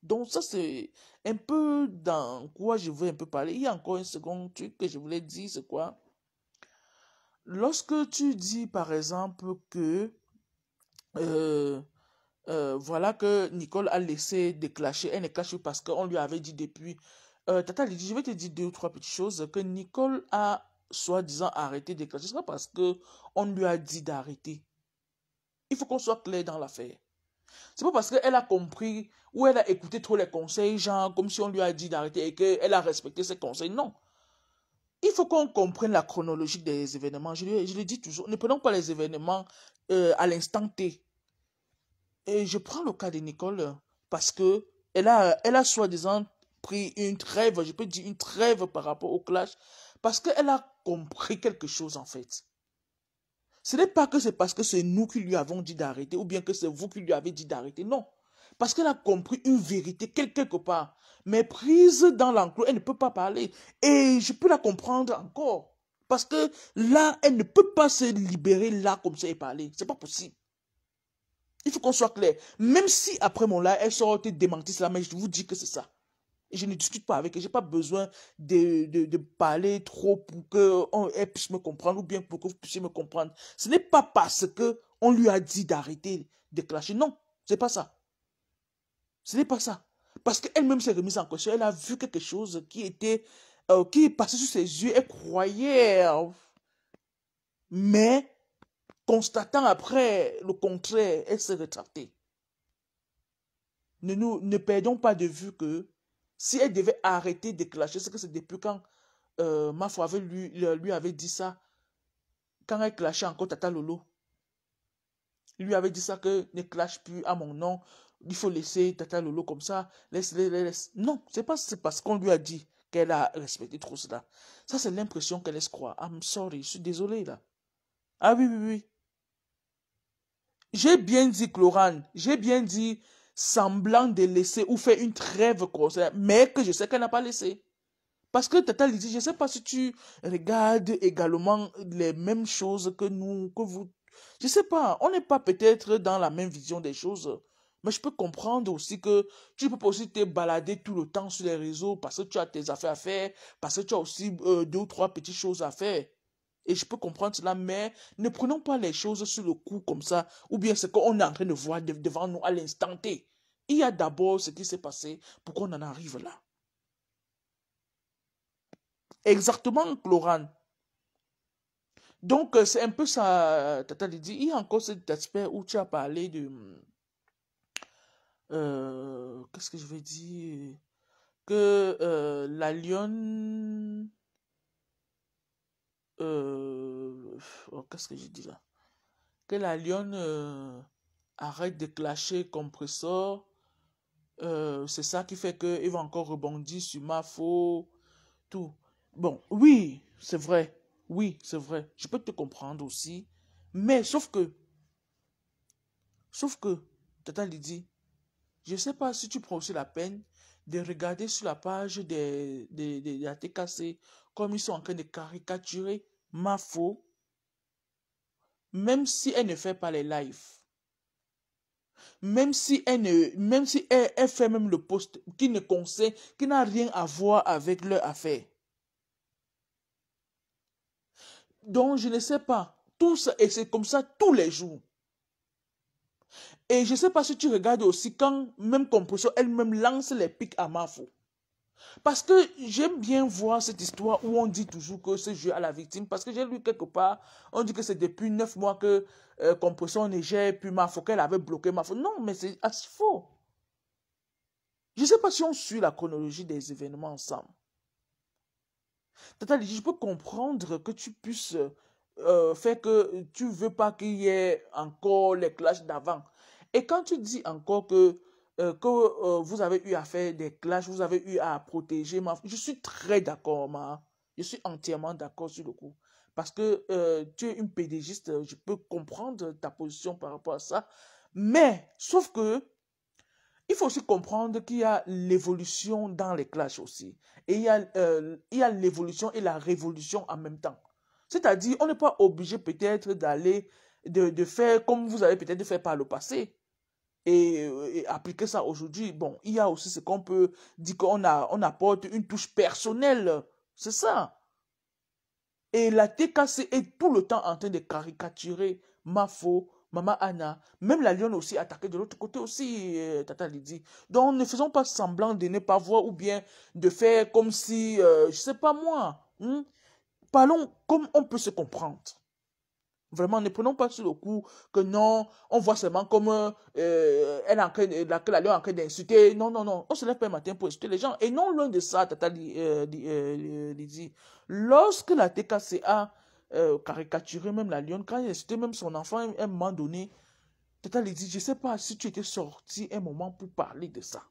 Donc ça, c'est un peu dans quoi je veux un peu parler. Il y a encore un second truc que je voulais dire, c'est quoi? Lorsque tu dis, par exemple, que euh, voilà que Nicole a laissé déclencher, elle ne cache parce qu'on lui avait dit depuis. Tata Lydie, je vais te dire deux ou trois petites choses que Nicole a soi-disant arrêté de clasher. Ce n'est pas parce que on lui a dit d'arrêter. Il faut qu'on soit clair dans l'affaire. C'est pas parce qu'elle a compris ou elle a écouté trop les conseils, genre comme si on lui a dit d'arrêter et qu'elle a respecté ses conseils. Non. Il faut qu'on comprenne la chronologie des événements. Je le dis toujours, ne prenons pas les événements à l'instant T. Et je prends le cas de Nicole parce que elle a soi-disant pris une trêve, je peux dire une trêve par rapport au clash, parce qu'elle a compris quelque chose en fait. Ce n'est pas que c'est parce que c'est nous qui lui avons dit d'arrêter ou bien que c'est vous qui lui avez dit d'arrêter, non. Parce qu'elle a compris une vérité quelque part. Mais prise dans l'enclos, elle ne peut pas parler. Et je peux la comprendre encore. Parce que là, elle ne peut pas se libérer là comme ça et parler. C'est pas possible. Il faut qu'on soit clair. Même si après mon live, elle sort et démentir cela, mais je vous dis que c'est ça. Et je ne discute pas avec elle. Je n'ai pas besoin de parler trop pour qu'elle puisse me comprendre ou bien pour que vous puissiez me comprendre. Ce n'est pas parce que on lui a dit d'arrêter de clasher. Non, c'est pas ça. Ce n'est pas ça. Parce qu'elle-même s'est remise en question. Elle a vu quelque chose qui qui est passé sur ses yeux. Elle croyait. Mais constatant après le contraire, elle s'est rétractée. Ne perdons pas de vue que si elle devait arrêter de clasher, c'est que c'est depuis quand ma foi lui avait dit ça, quand elle clashait encore Tata Lolo. Il lui avait dit ça que ne clash plus à mon nom, il faut laisser Tata Lolo comme ça, laisse. Non, c'est parce qu'on lui a dit qu'elle a respecté trop cela. Ça, c'est l'impression qu'elle laisse croire. I'm sorry, je suis désolé là. Ah oui, oui, oui. J'ai bien dit, Chlorane, j'ai bien dit semblant de laisser ou faire une trêve concert, mais que je sais qu'elle n'a pas laissé. Parce que Tata Lydie, je ne sais pas si tu regardes également les mêmes choses que nous, que vous. Je ne sais pas, on n'est pas peut-être dans la même vision des choses. Mais je peux comprendre aussi que tu ne peux pas aussi te balader tout le temps sur les réseaux parce que tu as tes affaires à faire, parce que tu as aussi deux ou trois petites choses à faire. Et je peux comprendre cela, mais ne prenons pas les choses sur le coup comme ça, ou bien ce qu'on est en train de voir devant nous à l'instant T. Il y a d'abord ce qui s'est passé pour qu'on en arrive là. Exactement, Chlorane. Donc, c'est un peu ça, Tata Lydie. Il y a encore cet aspect où tu as parlé de... qu'est-ce que je vais dire? Que la lionne... qu'est-ce que j'ai dit là? Que la lionne arrête de clasher compresseur. C'est ça qui fait qu'il va encore rebondir sur ma faute. Tout. Bon, oui, c'est vrai. Oui, c'est vrai. Je peux te comprendre aussi. Mais sauf que, Tata Lydie, je ne sais pas si tu prends aussi la peine de regarder sur la page de la TKC comme ils sont en train de caricaturer ma faux, même si elle ne fait pas les lives. même si elle fait même le poste qui ne conseille, qui n'a rien à voir avec leur affaire. Donc, je ne sais pas. Tout ça, et c'est comme ça tous les jours. Et je ne sais pas si tu regardes aussi quand même Compression elle-même lance les pics à Mafo. Parce que j'aime bien voir cette histoire où on dit toujours que c'est joué à la victime. Parce que j'ai lu quelque part, on dit que c'est depuis 9 mois que Compression Niger, puis Mafo, qu'elle avait bloqué Mafo. Non, mais c'est assez faux. Je ne sais pas si on suit la chronologie des événements ensemble. Tata Lydie, je peux comprendre que tu puisses faire que tu ne veux pas qu'il y ait encore les clashs d'avant. Et quand tu dis encore que vous avez eu à faire des clashs, vous avez eu à protéger, je suis très d'accord, ma. Je suis entièrement d'accord sur le coup. Parce que tu es une pédégiste, je peux comprendre ta position par rapport à ça. Mais, sauf que, il faut aussi comprendre qu'il y a l'évolution dans les clashs aussi. Et il y a l'évolution et la révolution en même temps. C'est-à-dire, on n'est pas obligé peut-être d'aller, de faire comme vous avez peut-être fait par le passé. Et appliquer ça aujourd'hui. Bon, il y a aussi ce qu'on peut dire on apporte une touche personnelle. C'est ça. Et la TKC est tout le temps en train de caricaturer Mafo, Mama Anna, même la Lyon aussi attaquée de l'autre côté aussi, Tata Lydie. Donc ne faisons pas semblant de ne pas voir ou bien de faire comme si, je sais pas moi, parlons comme on peut se comprendre. Vraiment, ne prenons pas sur le coup que non, on voit seulement comme elle est en train, que la Lyon est en train d'insulter. Non, non, non. On se lève pas le matin pour insulter les gens. Et non loin de ça, Tata Lydie. Lorsque la TKC a caricaturé même la Lyon, quand elle a insulté même son enfant à un moment donné, Tata Lydie, je ne sais pas si tu étais sorti un moment pour parler de ça.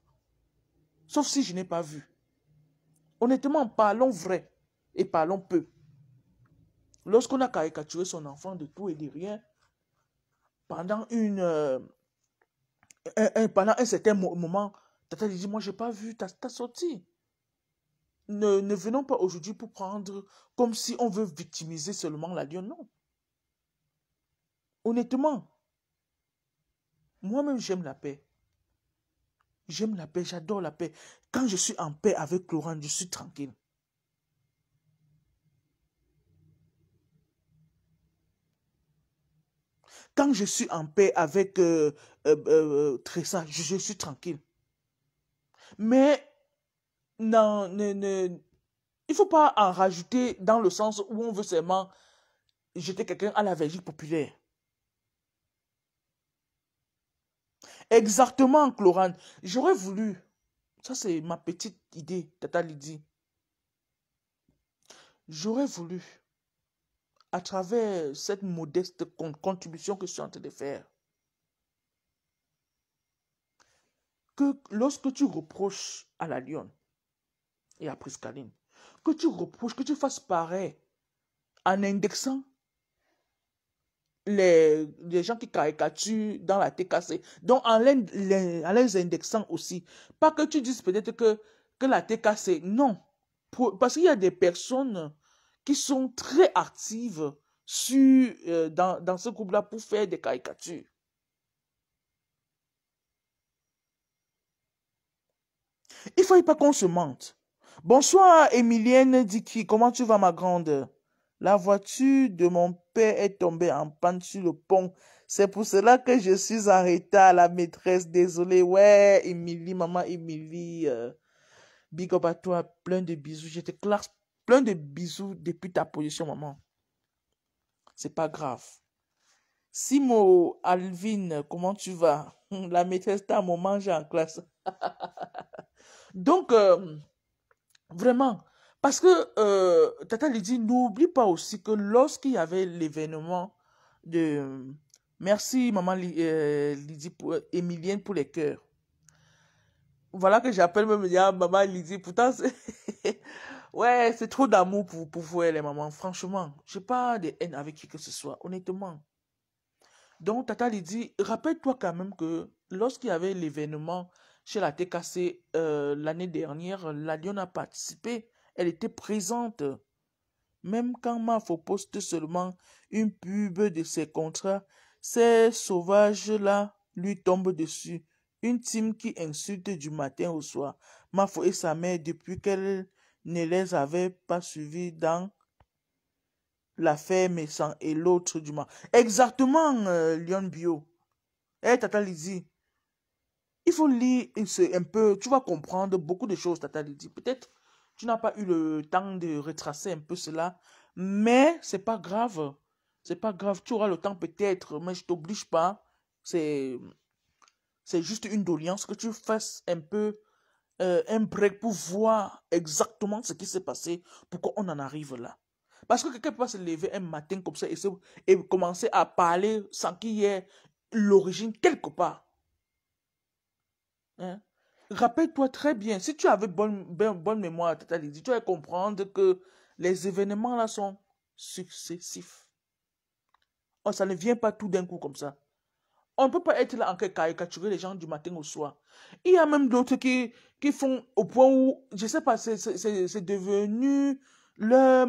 Sauf si je n'ai pas vu. Honnêtement, parlons vrai et parlons peu. Lorsqu'on a caricaturé son enfant de tout et de rien, pendant pendant un certain moment, Tata dit, moi, je n'ai pas vu ta sortie. Ne venons pas aujourd'hui pour prendre comme si on veut victimiser seulement la Lyon. Non. Honnêtement, moi-même, j'aime la paix. J'aime la paix, j'adore la paix. Quand je suis en paix avec Laurent, je suis tranquille. Quand je suis en paix avec Tressa, je suis tranquille. Mais non, il ne faut pas en rajouter dans le sens où on veut seulement jeter quelqu'un à la vergie populaire. Exactement, Chlorane. J'aurais voulu, ça c'est ma petite idée, Tata Lydie. J'aurais voulu, à travers cette modeste contribution que je suis en train de faire, que lorsque tu reproches à la Lyon et à Priscaline, que tu reproches, que tu fasses pareil en indexant les gens qui caricaturent dans la TKC, donc en les indexant aussi. Pas que tu dises peut-être que la TKC, non. Parce qu'il y a des personnes qui sont très actives dans ce groupe-là pour faire des caricatures. Il ne faut pas qu'on se mente. Bonsoir, Emilienne Diki. Comment tu vas, ma grande? La voiture de mon père est tombée en panne sur le pont. C'est pour cela que je suis arrêtée à la maîtresse. Désolée. Ouais, Émilie, maman Émilie. Big up à toi. Plein de bisous. Je te classe plein de bisous depuis ta position, maman. C'est pas grave. Simo, Alvin, comment tu vas? La maîtresse t'a mangé en classe. Donc, vraiment, parce que Tata Lydie, n'oublie pas aussi que lorsqu'il y avait l'événement de... Merci, maman Lydie, Emilienne pour les cœurs. Voilà que j'appelle même maman Lydie. Pourtant, ouais, c'est trop d'amour pour vous, les mamans. Franchement, je n'ai pas de haine avec qui que ce soit, honnêtement. Donc, Tata Lydie, rappelle-toi quand même que lorsqu'il y avait l'événement chez la TKC l'année dernière, la Lyon a participé. Elle était présente. Même quand Mafo poste seulement une pub de ses contrats, ces sauvages-là lui tombe dessus. Une team qui insulte du matin au soir. Mafo et sa mère, depuis qu'elle ne les avait pas suivis dans l'affaire Messan et l'autre du mal. Exactement, Lyon Bio. Eh, Tata Lizzie, il faut lire un peu, tu vas comprendre beaucoup de choses, Tata Lydie. Peut-être tu n'as pas eu le temps de retracer un peu cela, mais c'est pas grave. C'est pas grave, tu auras le temps peut-être, mais je t'oblige pas. C'est c'est juste une doléance que tu fasses un peu un break pour voir exactement ce qui s'est passé, pourquoi on en arrive là. Parce que quelqu'un peut pas se lever un matin comme ça et commencer à parler sans qu'il y ait l'origine quelque part. Hein? Rappelle-toi très bien, si tu avais bonne mémoire, Tata Lydie, tu vas comprendre que les événements là sont successifs. Oh, ça ne vient pas tout d'un coup comme ça. On ne peut pas être là en caricaturer les gens du matin au soir. Il y a même d'autres qui font au point où, je ne sais pas, c'est devenu leur,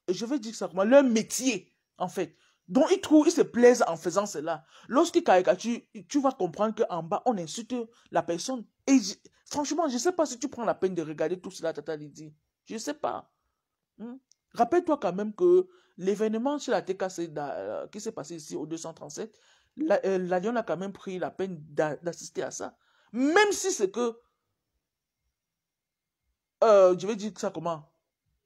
je vais dire ça comment, leur métier, en fait. Donc, ils se plaisent en faisant cela. Lorsqu'ils caricaturent, tu vas comprendre qu'en bas, on insulte la personne. Et franchement, je ne sais pas si tu prends la peine de regarder tout cela, Tata Lydie. Je ne sais pas. Hmm? Rappelle-toi quand même que l'événement sur la TKC qui s'est passé ici au 237, la Lyon a quand même pris la peine d'assister à ça. Même si c'est que, je vais dire ça comment,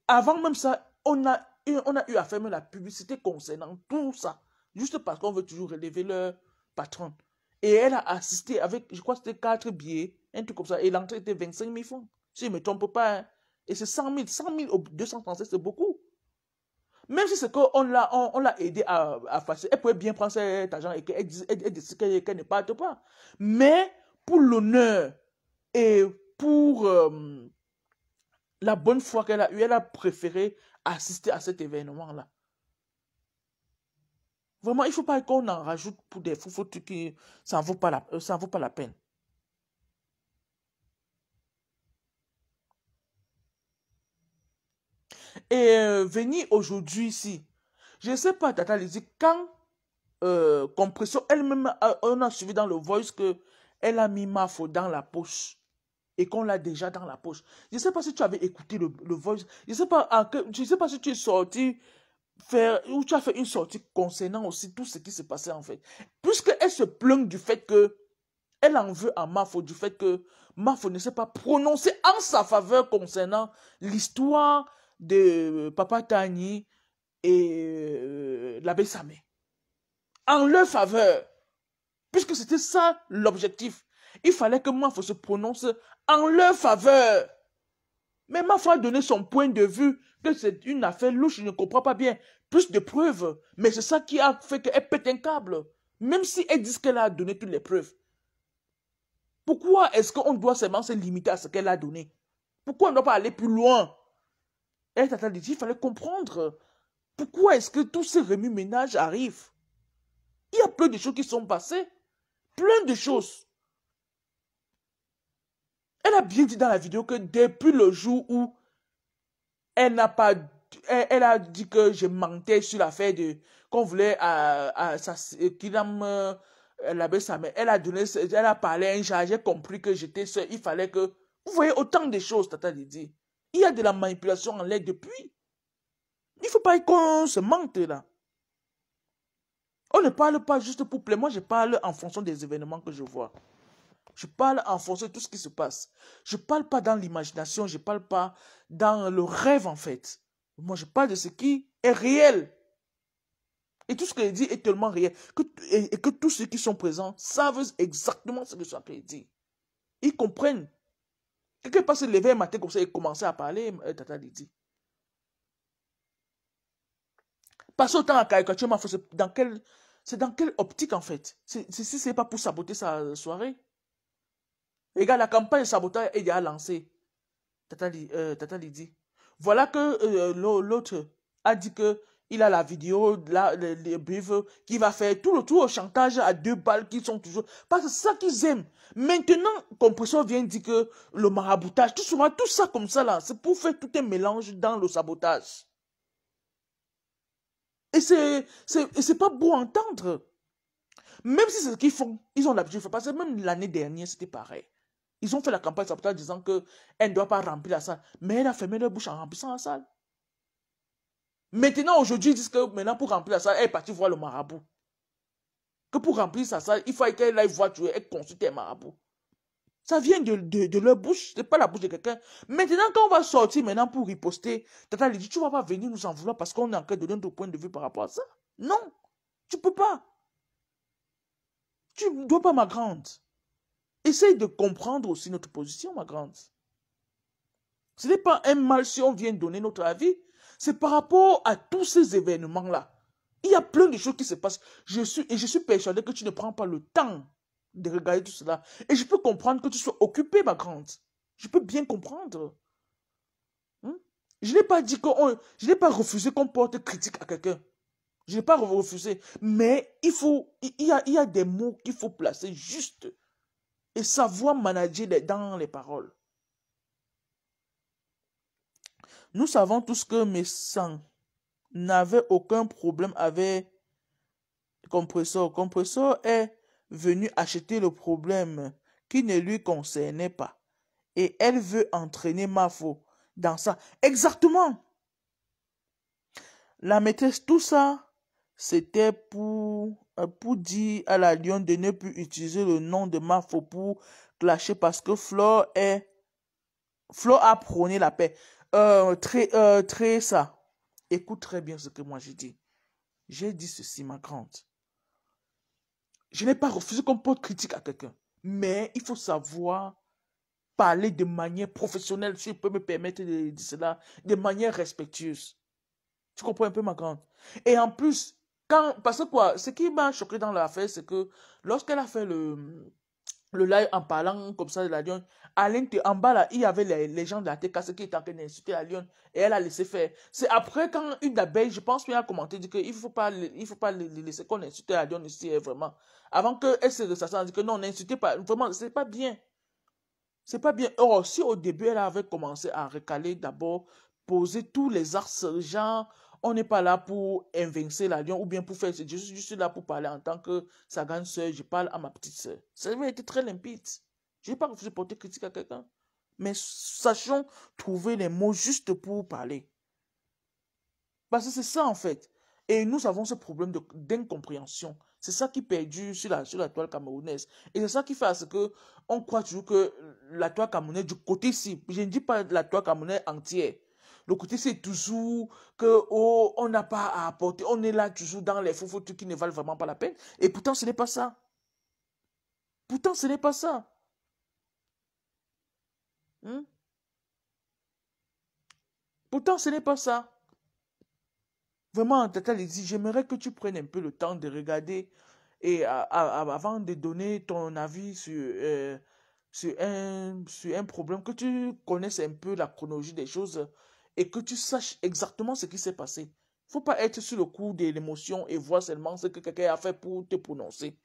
avant même ça, on a eu à faire même la publicité concernant tout ça. Juste parce qu'on veut toujours relever leur patron. Et elle a assisté avec, je crois que c'était 4 billets, un truc comme ça. Et l'entrée était 25 000 francs. Si je ne me trompe pas. Hein. Et c'est 100 000. 100 000 au 237, c'est beaucoup. Même si c'est qu'on l'a aidé à passer, elle pouvait bien prendre cet argent et qu'elle décide qu'elle ne parte pas. Mais pour l'honneur et pour la bonne foi qu'elle a eue, elle a préféré assister à cet événement-là. Vraiment, il ne faut pas qu'on en rajoute pour des fous qui ça ne vaut pas la peine. Et venir aujourd'hui ici, je ne sais pas, Tata Lizzie, quand Compression, elle-même, on a suivi dans le voice que elle a mis Mafo dans la poche et qu'on l'a déjà dans la poche. Je ne sais pas si tu avais écouté le voice. Je ne sais pas si tu es sorti ou tu as fait une sortie concernant aussi tout ce qui s'est passé en fait. Puisqu'elle se plaint du fait que elle en veut à Mafo, du fait que Mafo ne s'est pas prononcé en sa faveur concernant l'histoire de Papa Tani et l'abbé Samé. En leur faveur. Puisque c'était ça l'objectif. Il fallait que Mafo se prononce en leur faveur. Mais Mafo a donné son point de vue que c'est une affaire louche, je ne comprends pas bien. Plus de preuves. Mais c'est ça qui a fait qu'elle pète un câble. Même si elle dit qu'elle a donné toutes les preuves. Pourquoi est-ce qu'on doit seulement se limiter à ce qu'elle a donné? Pourquoi on ne doit pas aller plus loin? Elle t'a dit, il fallait comprendre. Pourquoi est-ce que tous ces remue-ménages arrivent? Il y a plein de choses qui sont passées. Plein de choses. Elle a bien dit dans la vidéo que depuis le jour où elle n'a pas, elle a dit que je mentais sur l'affaire de qu'on voulait qu'il a l'abbé Samuel. Elle a parlé à un chargé, j'ai compris que j'étais seul. Il fallait que, vous voyez autant de choses, Tata Lydie. Il y a de la manipulation en l'air depuis. Il ne faut pas qu'on se mente là. On ne parle pas juste pour plaire. Moi, je parle en fonction des événements que je vois. Je parle en fonction de tout ce qui se passe. Je ne parle pas dans l'imagination, je ne parle pas dans le rêve en fait. Moi, je parle de ce qui est réel. Et tout ce que je dis est tellement réel et que tous ceux qui sont présents savent exactement ce que je dit. Ils comprennent. Quelqu'un peut se lever un matin comme ça et commencer à parler, Tata Lydie. Passer autant à caricature, c'est dans quelle optique en fait? Si ce n'est pas pour saboter sa soirée. Regarde, la campagne de sabotage est déjà lancée. Tata Lydie. Voilà que l'autre a dit que il a la vidéo, les briefs, qui va faire tout le tour au chantage à 2 balles qui sont toujours... Parce que c'est ça qu'ils aiment. Maintenant, Compression vient dire que le maraboutage, tout ça comme ça là, c'est pour faire tout un mélange dans le sabotage. Et c'est pas beau à entendre. Même si c'est ce qu'ils font, ils ont l'habitude de faire. Parce que même l'année dernière, c'était pareil. Ils ont fait la campagne sabotage disant qu'elle ne doit pas remplir la salle. Mais elle a fermé leur bouche en remplissant la salle. Maintenant, aujourd'hui, ils disent que maintenant, pour remplir la salle, elle est partie voir le marabout. Que pour remplir sa salle, il faut qu'elle aille voir, elle consulte un marabout. Ça vient de leur bouche, ce n'est pas la bouche de quelqu'un. Maintenant, quand on va sortir maintenant pour riposter, Tata lui dit, tu ne vas pas venir nous en vouloir parce qu'on est en train de donner notre point de vue par rapport à ça. Non, tu ne peux pas. Tu ne dois pas, ma grande. Essaye de comprendre aussi notre position, ma grande. Ce n'est pas un mal si on vient donner notre avis. C'est par rapport à tous ces événements-là. Il y a plein de choses qui se passent. Je suis persuadé que tu ne prends pas le temps de regarder tout cela. Et je peux comprendre que tu sois occupée, ma grande. Je peux bien comprendre. Je n'ai pas dit je n'ai pas refusé qu'on porte critique à quelqu'un. Je n'ai pas refusé. Mais il y a des mots qu'il faut placer juste. Et savoir manager dans les paroles. Nous savons tous que Messan n'avait aucun problème avec Compressor. Compressor est venu acheter le problème qui ne lui concernait pas. Et elle veut entraîner Mafo dans ça. Exactement. La maîtresse, tout ça, c'était pour dire à la lionne de ne plus utiliser le nom de Mafo pour clasher parce que Flore a prôné la paix. Très ça. Écoute très bien ce que moi j'ai dit. J'ai dit ceci, ma grande. Je n'ai pas refusé qu'on porte critique à quelqu'un. Mais il faut savoir parler de manière professionnelle, si je peux me permettre de dire cela, de manière respectueuse. Tu comprends un peu, ma grande? Et en plus, parce que quoi, ce qui m'a choqué dans l'affaire, c'est que lorsqu'elle a fait le live en parlant comme ça de la lionne, en bas là, il y avait les gens de la TKC qui étaient en train d'insulter la lionne et elle a laissé faire. C'est après quand une d'abeille, je pense, lui a commenté, dit qu'il ne faut pas laisser qu'on insulte la lionne ici, vraiment. Avant qu'elle se ressasse, elle dit que non, n'insultez pas, vraiment, c'est pas bien. C'est pas bien. Or, si au début, elle avait commencé à recaler d'abord, poser tous les axes, genre, on n'est pas là pour évincer la lion ou bien pour faire. Je suis là pour parler en tant que sa grande soeur, je parle à ma petite soeur. Ça avait été très limpide. Je n'ai pas refusé de porter critique à quelqu'un. Mais sachons trouver les mots justes pour parler. Parce que c'est ça en fait. Et nous avons ce problème d'incompréhension. C'est ça qui perdure sur la toile camerounaise. Et c'est ça qui fait à ce que on croit toujours que la toile camerounaise, du côté-ci, je ne dis pas la toile camerounaise entière. Le côté, c'est toujours que on n'a pas à apporter. On est là toujours dans les faux trucs qui ne valent vraiment pas la peine. Et pourtant, ce n'est pas ça. Pourtant, ce n'est pas ça. Pourtant, ce n'est pas ça. Vraiment, Tata Lizzie, j'aimerais que tu prennes un peu le temps de regarder et avant de donner ton avis sur un problème, que tu connaisses un peu la chronologie des choses et que tu saches exactement ce qui s'est passé. Il ne faut pas être sur le coup de l'émotion et voir seulement ce que quelqu'un a fait pour te prononcer.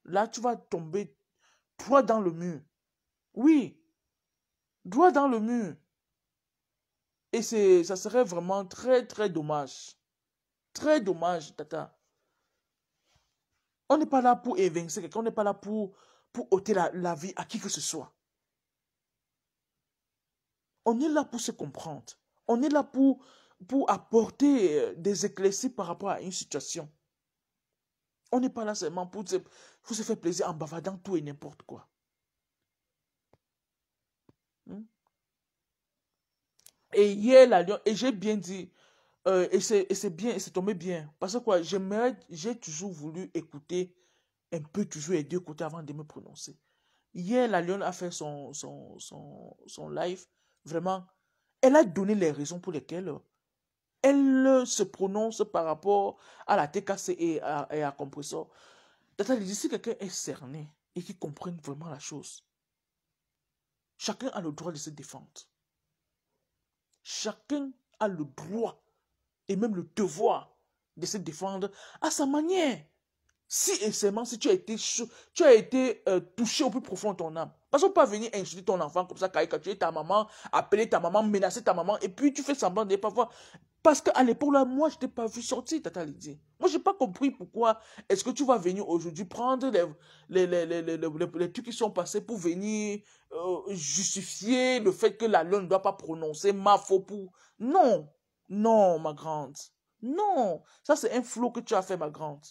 Là, tu vas tomber droit dans le mur. Oui, droit dans le mur. Et ça serait vraiment très, très dommage. Très dommage, Tata. On n'est pas là pour évincer quelqu'un, on n'est pas là pour ôter la vie à qui que ce soit. On est là pour se comprendre. On est là pour apporter des éclaircies par rapport à une situation. On n'est pas là seulement pour se faire plaisir en bavardant tout et n'importe quoi. Et hier, et j'ai bien dit, et c'est bien, et c'est tombé bien. Parce que quoi, j'ai toujours voulu écouter un peu toujours les deux côtés avant de me prononcer. Hier, la Lyon a fait son live. Vraiment, elle a donné les raisons pour lesquelles elle se prononce par rapport à la TKC et à Compressor. C'est-à-dire, si quelqu'un est cerné et qui comprenne vraiment la chose, chacun a le droit de se défendre. Chacun a le droit et même le devoir de se défendre à sa manière. Si et seulement si tu as été touché au plus profond de ton âme. Parce qu'on peut pas venir insulter ton enfant comme ça, caricaturer ta maman, appeler ta maman, menacer ta maman, et puis tu fais semblant de ne pas voir. Parce qu'à l'époque, là, moi, je t'ai pas vu sortir, Tata Lydie. Moi, j'ai pas compris pourquoi est-ce que tu vas venir aujourd'hui prendre les trucs qui sont passés pour venir justifier le fait que la loi ne doit pas prononcer ma faute pour... Non, non, ma grande. Non, ça c'est un flot que tu as fait, ma grande.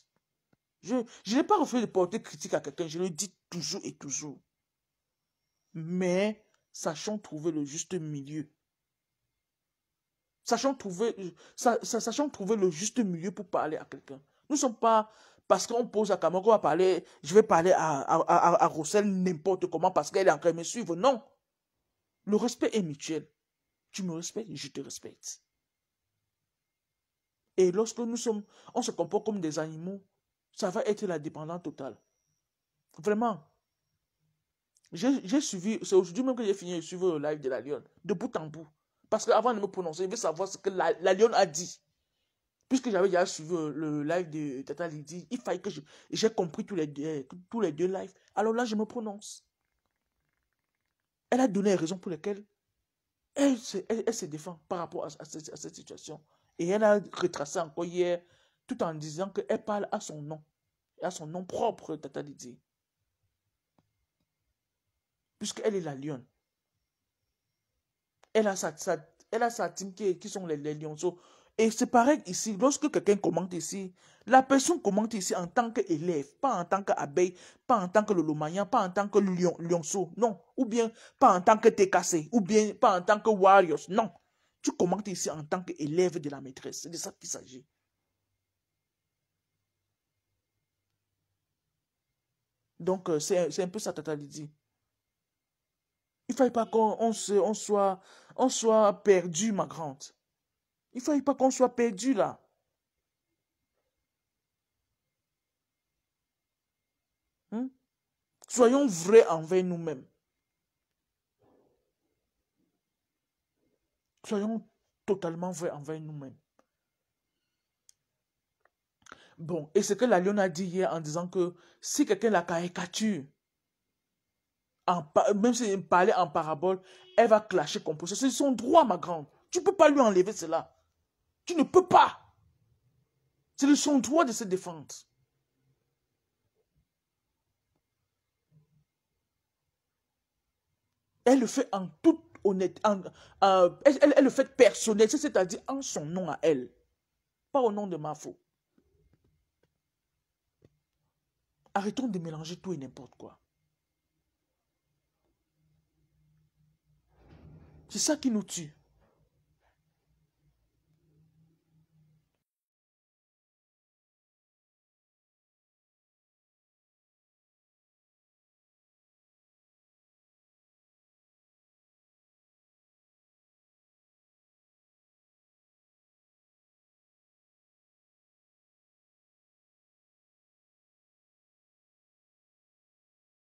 Je n'ai pas refusé de porter critique à quelqu'un, je le dis toujours et toujours. Mais sachons trouver le juste milieu. Sachons trouver le juste milieu pour parler à quelqu'un. Nous ne sommes pas, parce qu'on pose à Kamoko à parler, je vais parler à Rossel n'importe comment parce qu'elle est en train de me suivre. Non. Le respect est mutuel. Tu me respectes, je te respecte. Et lorsque on se comporte comme des animaux, ça va être la dépendance totale. Vraiment. J'ai suivi, c'est aujourd'hui même que j'ai fini de suivre le live de la Lionne, de bout en bout. Parce qu'avant de me prononcer, je veux savoir ce que la Lionne a dit. Puisque j'avais déjà suivi le live de Tata Lydie, il fallait que j'ai compris tous les deux lives. Alors là, je me prononce. Elle a donné les raisons pour lesquelles elle se défend par rapport à cette situation. Et elle a retracé encore hier, tout en disant qu'elle parle à son nom. Et à son nom propre, Tata Lydie. Puisqu'elle est la lionne. Elle a sa team qui sont les lionceaux. Et c'est pareil ici, lorsque quelqu'un commente ici, la personne commente ici en tant qu'élève, pas en tant qu'abeille, pas en tant que lolomayan, pas en tant que lionceau, non. Ou bien pas en tant que TKC, ou bien pas en tant que warriors, non. Tu commentes ici en tant qu'élève de la maîtresse, c'est de ça qu'il s'agit. Donc c'est un peu ça, Tata Lydie. Il ne fallait pas qu'on soit perdu, ma grande. Il ne fallait pas qu'on soit perdu là. Hein? Soyons vrais envers nous-mêmes. Soyons totalement vrais envers nous-mêmes. Bon, et ce que la Lionne a dit hier en disant que si quelqu'un la caricature, même s'il parlait en parabole, elle va clasher contre ça. C'est son droit, ma grande. Tu ne peux pas lui enlever cela. Tu ne peux pas. C'est son droit de se défendre. Elle le fait en toute honnêteté. Elle le fait personnel, c'est-à-dire en son nom à elle. Pas au nom de ma faute. Arrêtons de mélanger tout et n'importe quoi. C'est ça qui nous tue.